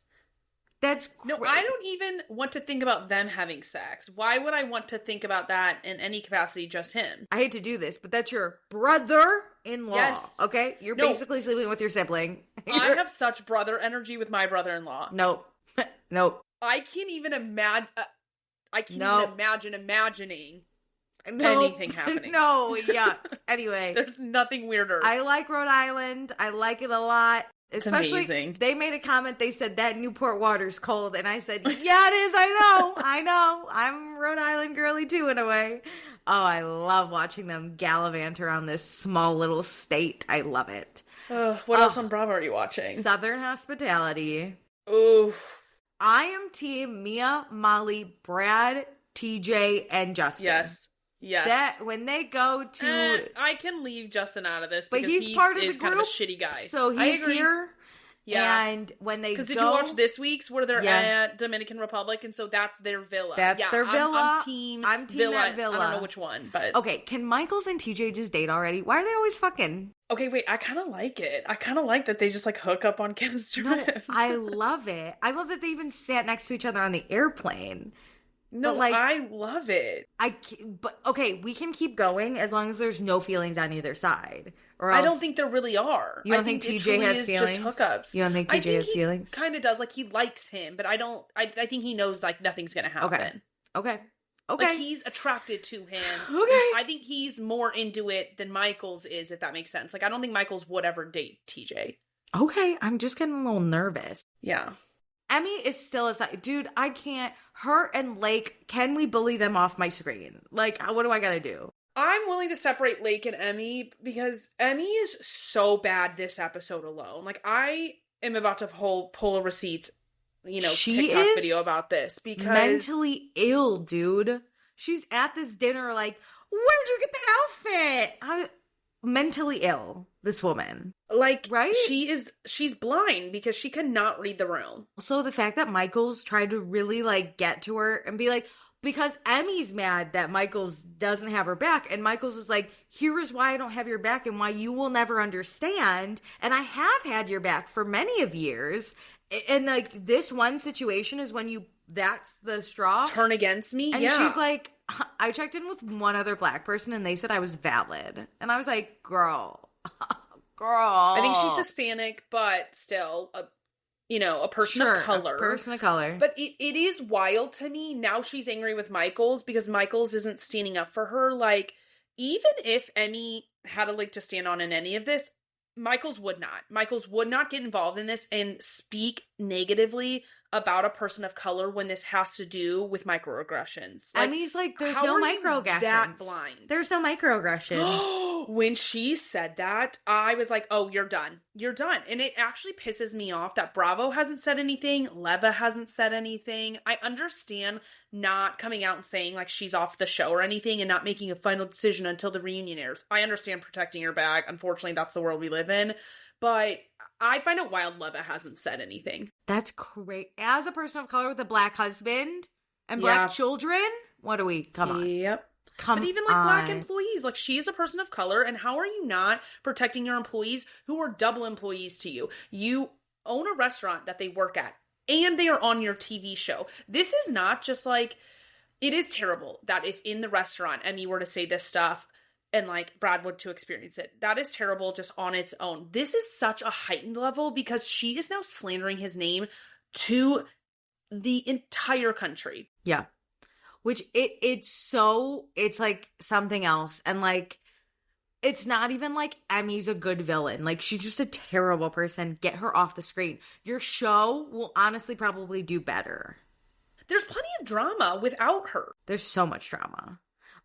That's
No, I don't even want to think about them having sex. Why would I want to think about that in any capacity, just him?
I hate to do this, but that's your brother-in-law. Yes. Okay? You're basically sleeping with your sibling.
I have such brother energy with my brother-in-law.
Nope. Nope.
I can't even imagine. Imagining anything happening.
No, yeah. Anyway.
There's nothing weirder.
I like Rhode Island. I like it a lot. Especially,
it's amazing.
They made a comment. They said that Newport water's cold. And I said, yeah, it is. I know. I'm Rhode Island girly too, in a way. Oh, I love watching them gallivant around this small little state. I love it.
What else on Bravo are you watching?
Southern Hospitality.
Ooh.
I am team Mia, Molly, Brad, TJ, and Justin.
Yes.
That when they go to,
I can leave Justin out of this,
but
because
he's part of the group.
Kind of a shitty guy,
so he's here.
Yeah,
and when they go,
did you watch this week's where they're at Dominican Republic, and so that's their villa.
That's their villa.
I'm team
Villa.
That villa. I don't know which one, but
okay. Can Michaels and TJ just date already? Why are they always fucking?
Okay, wait. I kind of like it. I kind of like that they just like hook up on chemistry. No,
I love it. I love that they even sat next to each other on the airplane.
No, like, I love it.
But okay, we can keep going as long as there's no feelings on either side. Or else,
I don't think there really are.
You don't think TJ has feelings?
Just hookups.
You don't think TJ has feelings?
Kind of does. Like, he likes him, but I don't. I think he knows like nothing's gonna happen.
Okay.
Like, he's attracted to him.
Okay.
I think he's more into it than Michaels is, if that makes sense. Like, I don't think Michaels would ever date TJ.
Okay, I'm just getting a little nervous.
Yeah.
Emmy is still a side. Dude, I can't. Her and Lake, can we bully them off my screen? Like, what do I gotta do?
I'm willing to separate Lake and Emmy because Emmy is so bad this episode alone. Like, I am about to pull a receipt, TikTok video about this because
mentally ill, dude. She's at this dinner like, where'd you get that outfit? Mentally ill, this woman.
Like,
right?
She's blind because she cannot read the room.
Also, the fact that Michaels tried to really, like, get to her and be like, because Emmy's mad that Michaels doesn't have her back, and Michaels is like, here is why I don't have your back and why you will never understand, and I have had your back for many of years, and, like, this one situation is when that's the straw.
Turn against me?
And she's like, I checked in with one other black person and they said I was valid. And I was like, girl.
I think she's Hispanic, but still, a person of color.
A person of color.
But it is wild to me. Now she's angry with Michaels because Michaels isn't standing up for her. Like, even if Emmy had a leg to stand on in any of this, Michaels would not. Michaels would not get involved in this and speak negatively about a person of color when this has to do with microaggressions. Like,
Emmy's like, there's no microaggressions.
That blind.
There's no microaggressions.
When she said that, I was like, oh, you're done. You're done. And it actually pisses me off that Bravo hasn't said anything. Leva hasn't said anything. I understand not coming out and saying like she's off the show or anything and not making a final decision until the reunion airs. I understand protecting your bag. Unfortunately, that's the world we live in. But I find it wild Leva hasn't said anything.
That's great. As a person of color with a black husband and black children, what do we? Come on.
Yep. But even like black employees, like she is a person of color, and how are you not protecting your employees who are double employees to you? You own a restaurant that they work at, and they are on your TV show. This is not just like, it is terrible that if in the restaurant Emmy were to say this stuff, and like Brad would to experience it. That is terrible just on its own. This is such a heightened level because she is now slandering his name to the entire country.
Yeah. Which it's like something else. And like, it's not even like Emmy's a good villain. Like, she's just a terrible person. Get her off the screen. Your show will honestly probably do better.
There's plenty of drama without her.
There's so much drama.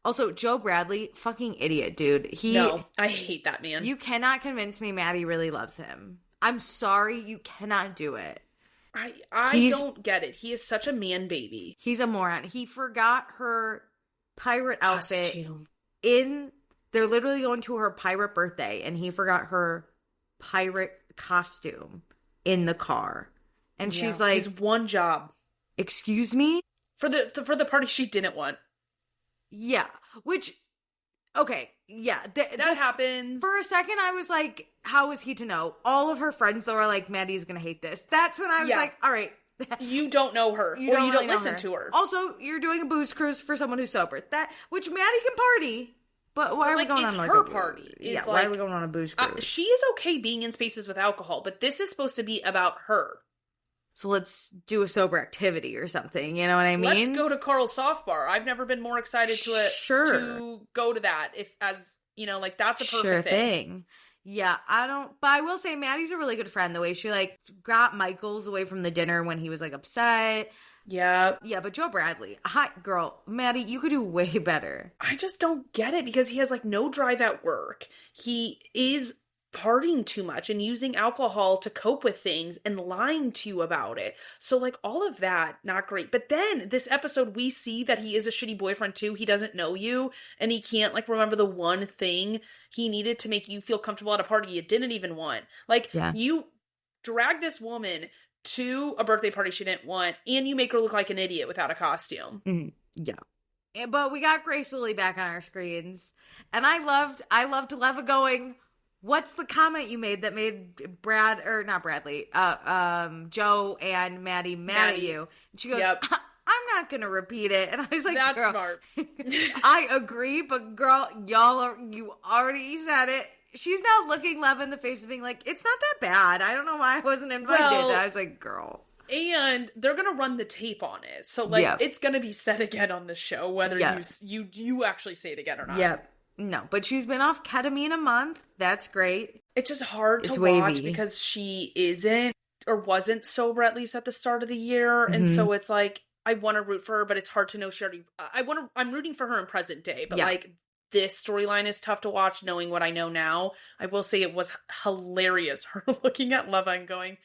Also, Joe Bradley, fucking idiot, dude.
No, I hate that man.
You cannot convince me Maddie really loves him. I'm sorry, you cannot do it.
I don't get it. He is such a man baby.
He's a moron. He forgot her pirate outfit they're literally going to her pirate birthday, and he forgot her pirate costume in the car. And she's like,
his one job.
Excuse me?
For the party she didn't want.
Yeah. Which, okay, yeah.
That happens.
For a second, I was like, how is he to know? All of her friends, though, are like, Maddie's going to hate this. That's when I was like, all right.
You don't know her. You don't listen to her.
Also, you're doing a booze cruise for someone who's sober. Which Maddie can party. But why are we going on like
her party?
Yeah, why are we going on a booze cruise?
She is okay being in spaces with alcohol, but this is supposed to be about her.
So let's do a sober activity or something. You know what I mean?
Let's go to Carl's Soft Bar. I've never been more excited to go to that. That's a perfect thing.
Yeah, but I will say Maddie's a really good friend. The way she like got Michaels away from the dinner when he was like upset.
Yeah.
Yeah, but Joe Bradley, hot girl, Maddie, you could do way better.
I just don't get it because he has like no drive at work. He is partying too much and using alcohol to cope with things and lying to you about it. So like all of that, not great. But then this episode, we see that he is a shitty boyfriend too. He doesn't know you and he can't like remember the one thing he needed to make you feel comfortable at a party you didn't even want. Like you drag this woman to a birthday party she didn't want, and you make her look like an idiot without a costume.
Mm-hmm. Yeah. But we got Grace Lilly back on our screens. And I loved Leva going, what's the comment you made that made Joe and Maddie mad at you? And she goes, I'm not going to repeat it. And I was like,
that's
girl,
smart.
I agree, but girl, you already said it. She's now looking Lev in the face and being like, it's not that bad. I don't know why I wasn't invited.
Well,
I was like, girl.
And they're going to run the tape on it. So, it's going to be said again on the show, whether you actually say it again or not.
Yep. No, but she's been off ketamine a month. That's great.
It's just hard to watch because she isn't or wasn't sober, at least at the start of the year. Mm-hmm. And so it's like, I want to root for her, but it's hard to know she already... I'm rooting for her in present day, but this storyline is tough to watch knowing what I know now. I will say it was hilarious, her looking at Leva and going,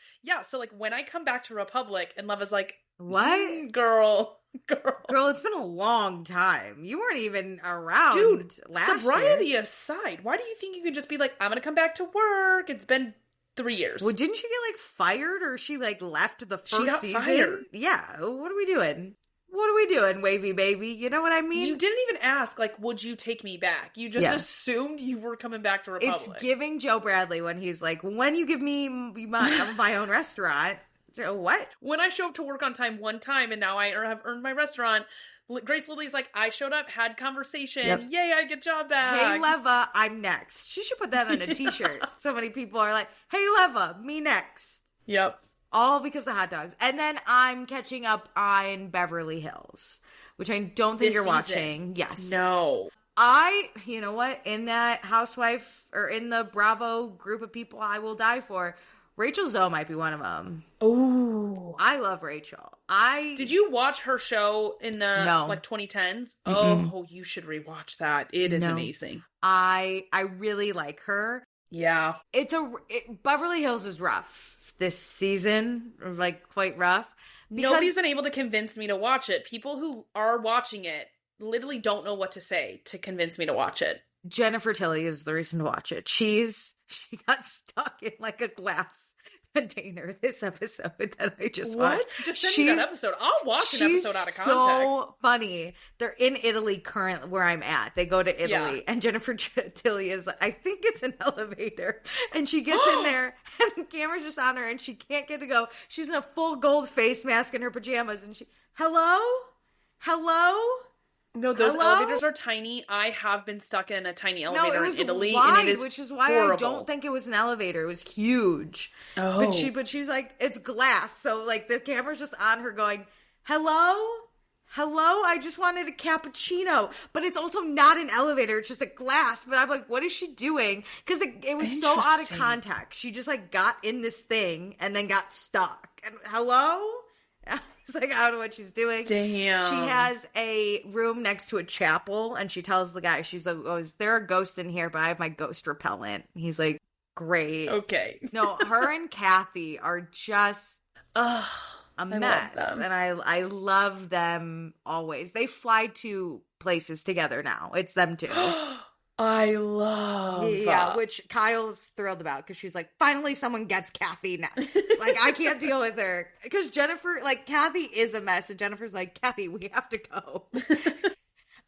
so like when I come back to Republic, and Leva's like, what? Girl,
it's been a long time. You weren't even around.
Dude,
last
sobriety
year.
aside, why do you think you could just be like, I'm gonna come back to work? It's been 3 years.
Well, didn't she get like fired, or she like left the first
she got
season?
Fired.
Yeah. What are we doing? What are we doing, wavy baby? You know what I mean?
You didn't even ask, like, would you take me back? You just assumed you were coming back to Republic.
It's giving Joe Bradley when he's like, when you give me my own restaurant. Joe, what?
When I show up to work on time one time and now I have earned my restaurant, Grace Lilly's like, I showed up, had conversation. Yep. Yay, I get job back.
Hey, Leva, I'm next. She should put that on a t-shirt. So many people are like, hey, Leva, me next.
Yep.
All because of hot dogs. And then I'm catching up on Beverly Hills, which I don't think you're watching. Yes.
No.
You know what? In that housewife or in the Bravo group of people I will die for, Rachel Zoe might be one of them.
Oh.
I love Rachel.
Did you watch her show in the 2010s? Mm-mm. Oh, you should rewatch that. It is amazing.
I really like her.
Yeah.
Beverly Hills is rough. This season, like quite rough.
Nobody's been able to convince me to watch it. People who are watching it literally don't know what to say to convince me to watch it.
Jennifer Tilly is the reason to watch it. She got stuck in like a glass container this episode that I just watched.
Just send me that episode. I'll watch an episode out of context. She's
so funny. They're in Italy currently where I'm at. They go to Italy and Jennifer Tilly is, I think it's an elevator, and she gets in there and the camera's just on her and she can't get to go. She's in a full gold face mask in her pajamas and hello?
No, those elevators are tiny. I have been stuck in a tiny elevator in Italy,
wide,
and it is
which is why
horrible.
I don't think it was an elevator. It was huge.
Oh,
but she's like, it's glass, so like the camera's just on her going, hello, I just wanted a cappuccino, but it's also not an elevator. It's just a glass. But I'm like, what is she doing? Because it was so out of context. She just like got in this thing and then got stuck. And hello. It's like, I don't know what she's doing.
Damn.
She has a room next to a chapel, and she tells the guy, she's like, oh, is there a ghost in here? But I have my ghost repellent. He's like, great.
Okay.
No, her and Kathy are just a mess. And I love them always. They fly to places together now. It's them two.
I love.
Yeah, which Kyle's thrilled about because she's like, finally someone gets Kathy now. Like, I can't deal with her. Because Jennifer, like, Kathy is a mess. And Jennifer's like, Kathy, we have to go.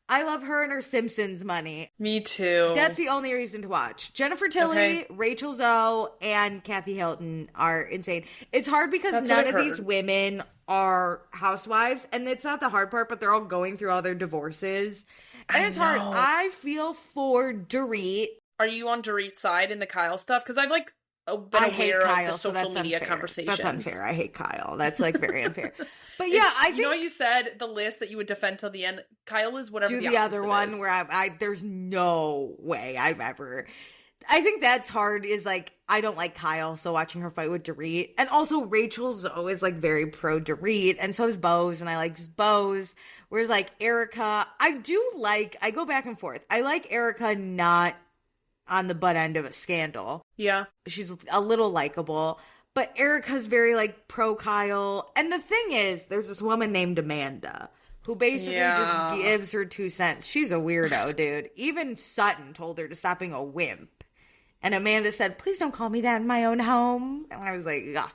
I love her and her Simpsons money.
Me too.
That's the only reason to watch. Jennifer Tilly, Rachel Zoe, and Kathy Hilton are insane. It's hard because none of these women are housewives. And it's not the hard part, but they're all going through all their divorces. And it's hard. I feel for Dorit.
Are you on Dorit's side in the Kyle stuff? Because I've like been aware of the social media conversations.
That's unfair. I hate Kyle. That's like very unfair. But yeah, I think,
you know, you said the list that you would defend till the end. Kyle is whatever.
Do the other one is. Where I there's no way I've ever. I think that's hard. Is like I don't like Kyle, so watching her fight with Dorit, and also Rachel's always like very pro Dorit, and so is Bose, and I like Bose. Whereas like Erica, I go back and forth. I like Erica not on the butt end of a scandal.
Yeah,
she's a little likable. But Erica's very, like, pro-Kyle. And the thing is, there's this woman named Amanda who basically just gives her 2 cents. She's a weirdo, dude. Even Sutton told her to stop being a wimp. And Amanda said, please don't call me that in my own home. And I was like, ugh.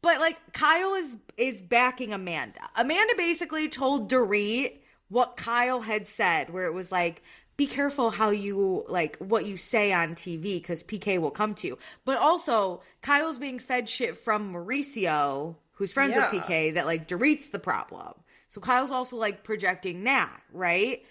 But, like, Kyle is backing Amanda. Amanda basically told Dorit what Kyle had said, where it was like, be careful how you, like, what you say on TV, because PK will come to you. But also, Kyle's being fed shit from Mauricio, who's friends with PK, that, like, Dorit's the problem. So Kyle's also, like, projecting that, right?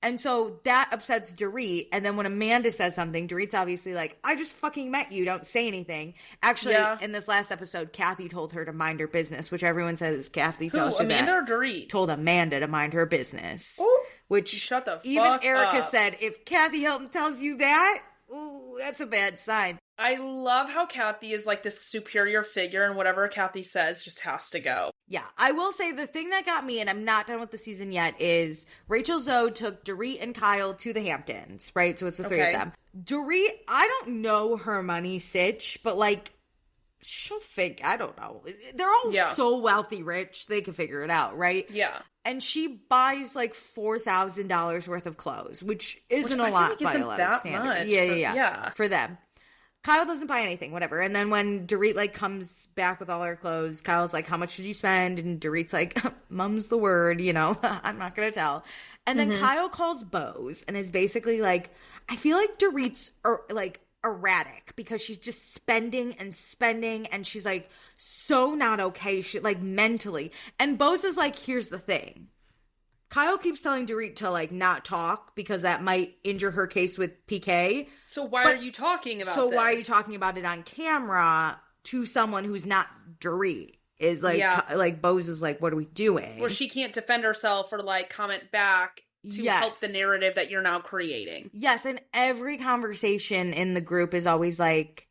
And so that upsets Dorit. And then when Amanda says something, Dorit's obviously like, I just fucking met you. Don't say anything. Actually, in this last episode, Kathy told her to mind her business, which everyone says Kathy tells you
Amanda
that.
or Dorit?
Told Amanda to mind her business.
Ooh,
which
shut the fuck
even Erica
up.
said, if Kathy Hilton tells you that, ooh, that's a bad sign.
I love how Kathy is like this superior figure, and whatever Kathy says just has to go.
Yeah, I will say the thing that got me, and I'm not done with the season yet, is Rachel Zoe took Dorit and Kyle to the Hamptons, right? So it's the 3 of them. Dorit, I don't know her money sitch, but like, she'll figure, I don't know. They're all so wealthy rich, they can figure it out, right?
Yeah.
And she buys like $4,000 worth of clothes, which isn't a lot by a lot of standards. Yeah. For them. Kyle doesn't buy anything, whatever. And then when Dorit, like, comes back with all her clothes, Kyle's like, how much did you spend? And Dorit's like, mum's the word, you know, I'm not going to tell. And then Kyle calls Bose and is basically like, I feel like Dorit's, like, erratic because she's just spending and spending and she's, like, so not okay, she, like, mentally. And Bose is like, here's the thing. Kyle keeps telling Dorit to, like, not talk because that might injure her case with PK.
So why are you talking about this?
So why are you talking about it on camera to someone who's not Dorit? Is like, like Bose is like, what are we doing?
Where she can't defend herself or, like, comment back to help the narrative that you're now creating.
Yes, and every conversation in the group is always like,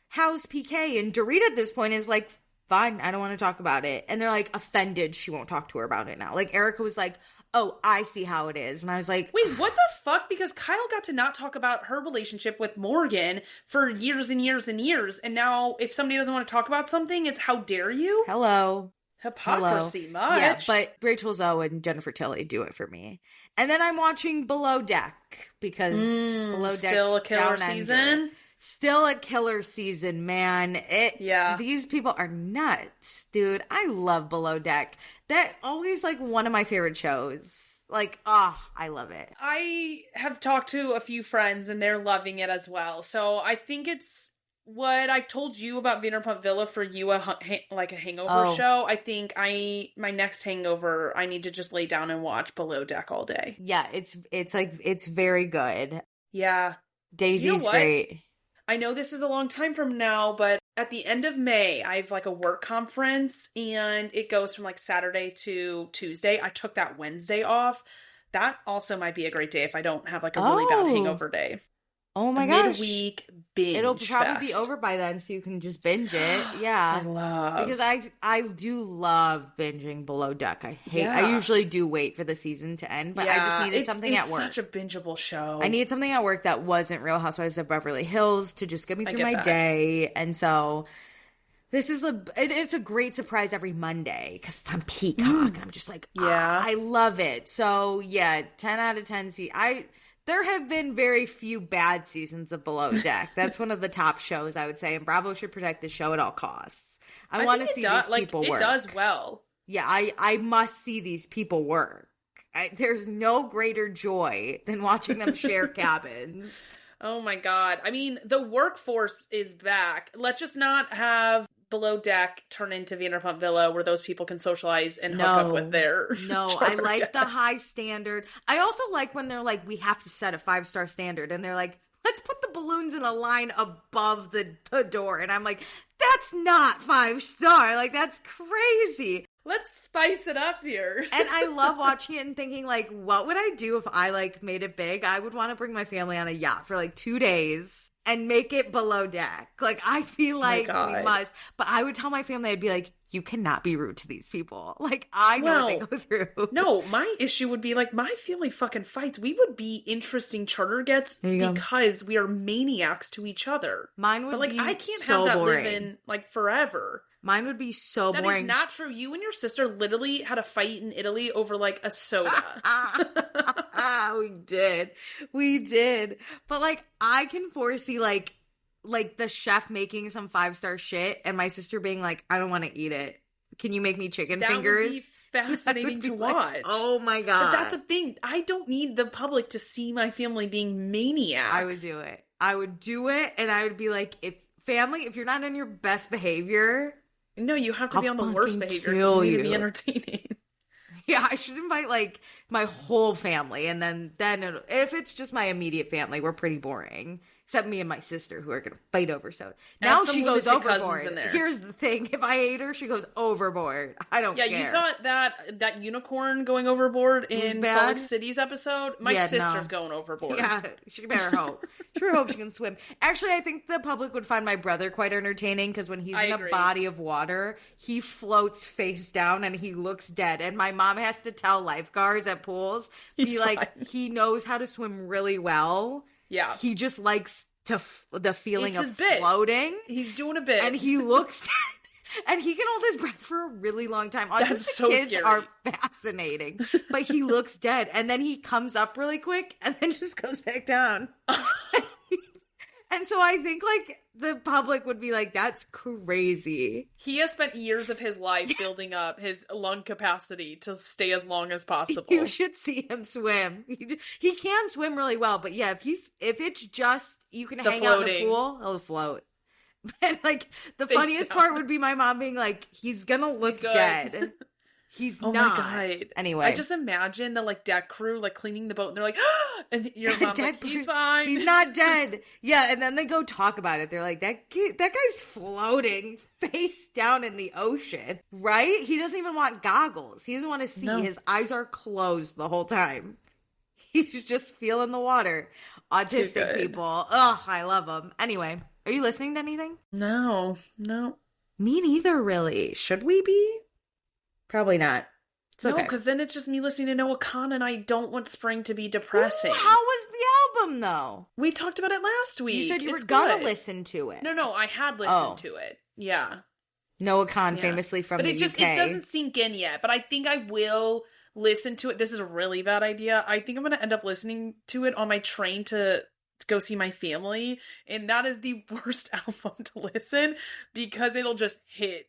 how's PK? And Dorit at this point is like, fine, I don't want to talk about it. And they're like offended she won't talk to her about it now. Like Erica was like, oh, I see how it is. And I was like,
wait, what the fuck? Because Kyle got to not talk about her relationship with Morgan for years and years and years. And now if somebody doesn't want to talk about something, it's how dare you?
Hello.
Hypocrisy, much.
Yeah, but Rachel Zoe and Jennifer Tilly do it for me. And then I'm watching Below Deck because Below Deck
still a killer season.
Still a killer season, man. These people are nuts, dude. I love Below Deck. That always like one of my favorite shows. Like, I love it.
I have talked to a few friends and they're loving it as well. So I think it's what I've told you about Vanderpump Villa for you, like a hangover show. I think my next hangover, I need to just lay down and watch Below Deck all day.
Yeah, it's very good.
Yeah.
Daisy's great.
I know this is a long time from now, but at the end of May, I have like a work conference and it goes from like Saturday to Tuesday. I took that Wednesday off. That also might be a great day if I don't have like a really bad hangover day.
Oh my gosh.
Midweek binge.
It'll probably be over by then, so you can just binge it. Yeah.
I love.
Because I do love binging Below Deck. I usually do wait for the season to end, but I just needed something at work.
It's such a bingeable show.
I needed something at work that wasn't Real Housewives of Beverly Hills to just get me through my day. And so this is it's a great surprise every Monday because it's on Peacock. I'm just like, I love it. So yeah, 10 out of 10. there have been very few bad seasons of Below Deck. That's one of the top shows, I would say, and Bravo should protect the show at all costs. I want to see these people work.
It does well.
Yeah, I must see these people work. There's no greater joy than watching them share cabins.
Oh my God. I mean, the workforce is back. Let's just not have Below Deck turn into Vanderpump Villa where those people can socialize and hook up with their
I like the high standard. I also like when they're like, we have to set a 5-star standard. And they're like, let's put the balloons in a line above the door. And I'm like, that's not 5-star. Like, that's crazy.
Let's spice it up here.
And I love watching it and thinking, like, what would I do if I, like, made it big? I would want to bring my family on a yacht for, like, 2 days and make it Below Deck. Like, I feel like we must. But I would tell my family, I'd be like, you cannot be rude to these people. Like, I know what they go through.
No, my issue would be, like, my family fucking fights. We would be interesting charter gets because we are maniacs to each other.
Mine would be
I can't
so
have that
boring.
live in, like, forever.
Mine would be so boring.
That is not true. You and your sister literally had a fight in Italy over, like, a soda.
We did. But, like, I can foresee, like the chef making some 5-star shit and my sister being like, I don't want to eat it. Can you make me chicken fingers?
That would be fascinating to watch.
Like, oh my God.
But that's the thing. I don't need the public to see my family being maniacs.
I would do it. And I would be like, if you're not on your best behavior...
No, you have to be on the worst behavior because you need to be entertaining.
Yeah, I should invite, like, my whole family, and then if it's just my immediate family, we're pretty boring. Except me and my sister, who are going to fight over soda. Now she goes overboard. In there. Here's the thing. If I hate her, she goes overboard. I don't care.
Yeah, you thought that unicorn going overboard in Salt Lake City's episode? My sister's going overboard.
Yeah, she better hope. Sure hope she can swim. Actually, I think the public would find my brother quite entertaining because when he's in a body of water, he floats face down and he looks dead. And my mom has to tell lifeguards at pools, he knows how to swim really well.
Yeah.
He just likes the feeling of floating.
He's doing a bit.
And he looks dead. And he can hold his breath for a really long time.
That's so
kids
scary.
Are fascinating. But he looks dead. And then he comes up really quick and then just goes back down. And so I think, like, the public would be like, that's crazy.
He has spent years of his life building up his lung capacity to stay as long as possible.
You should see him swim. He can swim really well, but yeah, if it's just, you can hang out in the pool, he'll float. And, like, the funniest part would be my mom being like, he's gonna look dead. He's not.
Oh my God.
Anyway.
I just imagine the, like, deck crew, like, cleaning the boat, and they're like, and your mom's like, he's fine.
He's not dead. Yeah, and then they go talk about it. They're like, that guy's floating face down in the ocean, right? He doesn't even want goggles. He doesn't want to see. No. His eyes are closed the whole time. He's just feeling the water. Autistic people. Ugh, I love them. Anyway, are you listening to anything?
No.
Me neither, really. Should we be? Probably not. It's okay.
No, because then it's just me listening to Noah Khan, and I don't want spring to be depressing.
Ooh, how was the album, though?
We talked about it last week.
You said you were gonna listen to it.
No, I had listened to it. Yeah.
Noah Khan, famously from the UK.
But it doesn't sink in yet. But I think I will listen to it. This is a really bad idea. I think I'm going to end up listening to it on my train to go see my family. And that is the worst album to listen because it'll just hit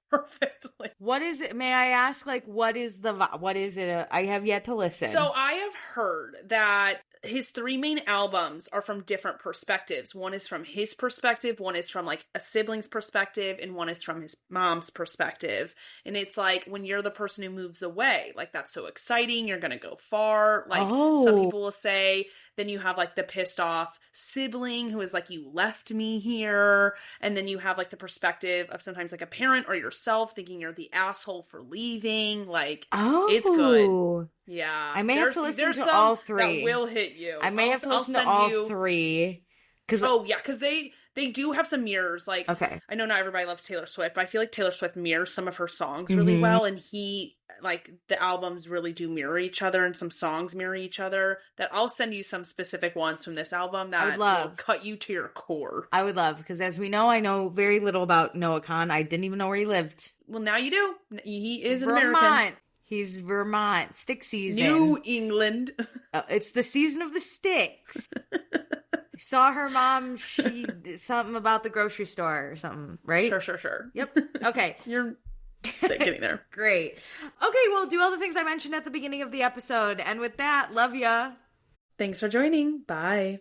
perfectly.
What is it? May I ask, like, what is it? I have yet to listen.
So I have heard that his 3 main albums are from different perspectives. One is from his perspective, one is from, like, a sibling's perspective, and one is from his mom's perspective. And it's like, when you're the person who moves away, like, that's so exciting, you're gonna go far. Like, some people will say, then you have, like, the pissed off sibling who is like, you left me here. And then you have, like, the perspective of sometimes, like, a parent or yourself thinking you're the asshole for leaving. Like, it's good. Yeah.
I may have to listen to all 3.
That will hit you.
I may have to listen to all 3.
Because they do have some mirrors. Like,
okay.
I know not everybody loves Taylor Swift, but I feel like Taylor Swift mirrors some of her songs really well. And the albums really do mirror each other, and some songs mirror each other. That I'll send you some specific ones from this album that will cut you to your core.
I would love, because as we know, I know very little about Noah Khan. I didn't even know where he lived.
Well, now you do. He is an
Vermont.
American.
He's Vermont. Stick season.
New England.
It's the season of the sticks. Saw her mom. She did something about the grocery store or something, right?
Sure.
Yep. Okay.
You're getting there.
Great. Okay, well, do all the things I mentioned at the beginning of the episode. And with that, love ya.
Thanks for joining. Bye.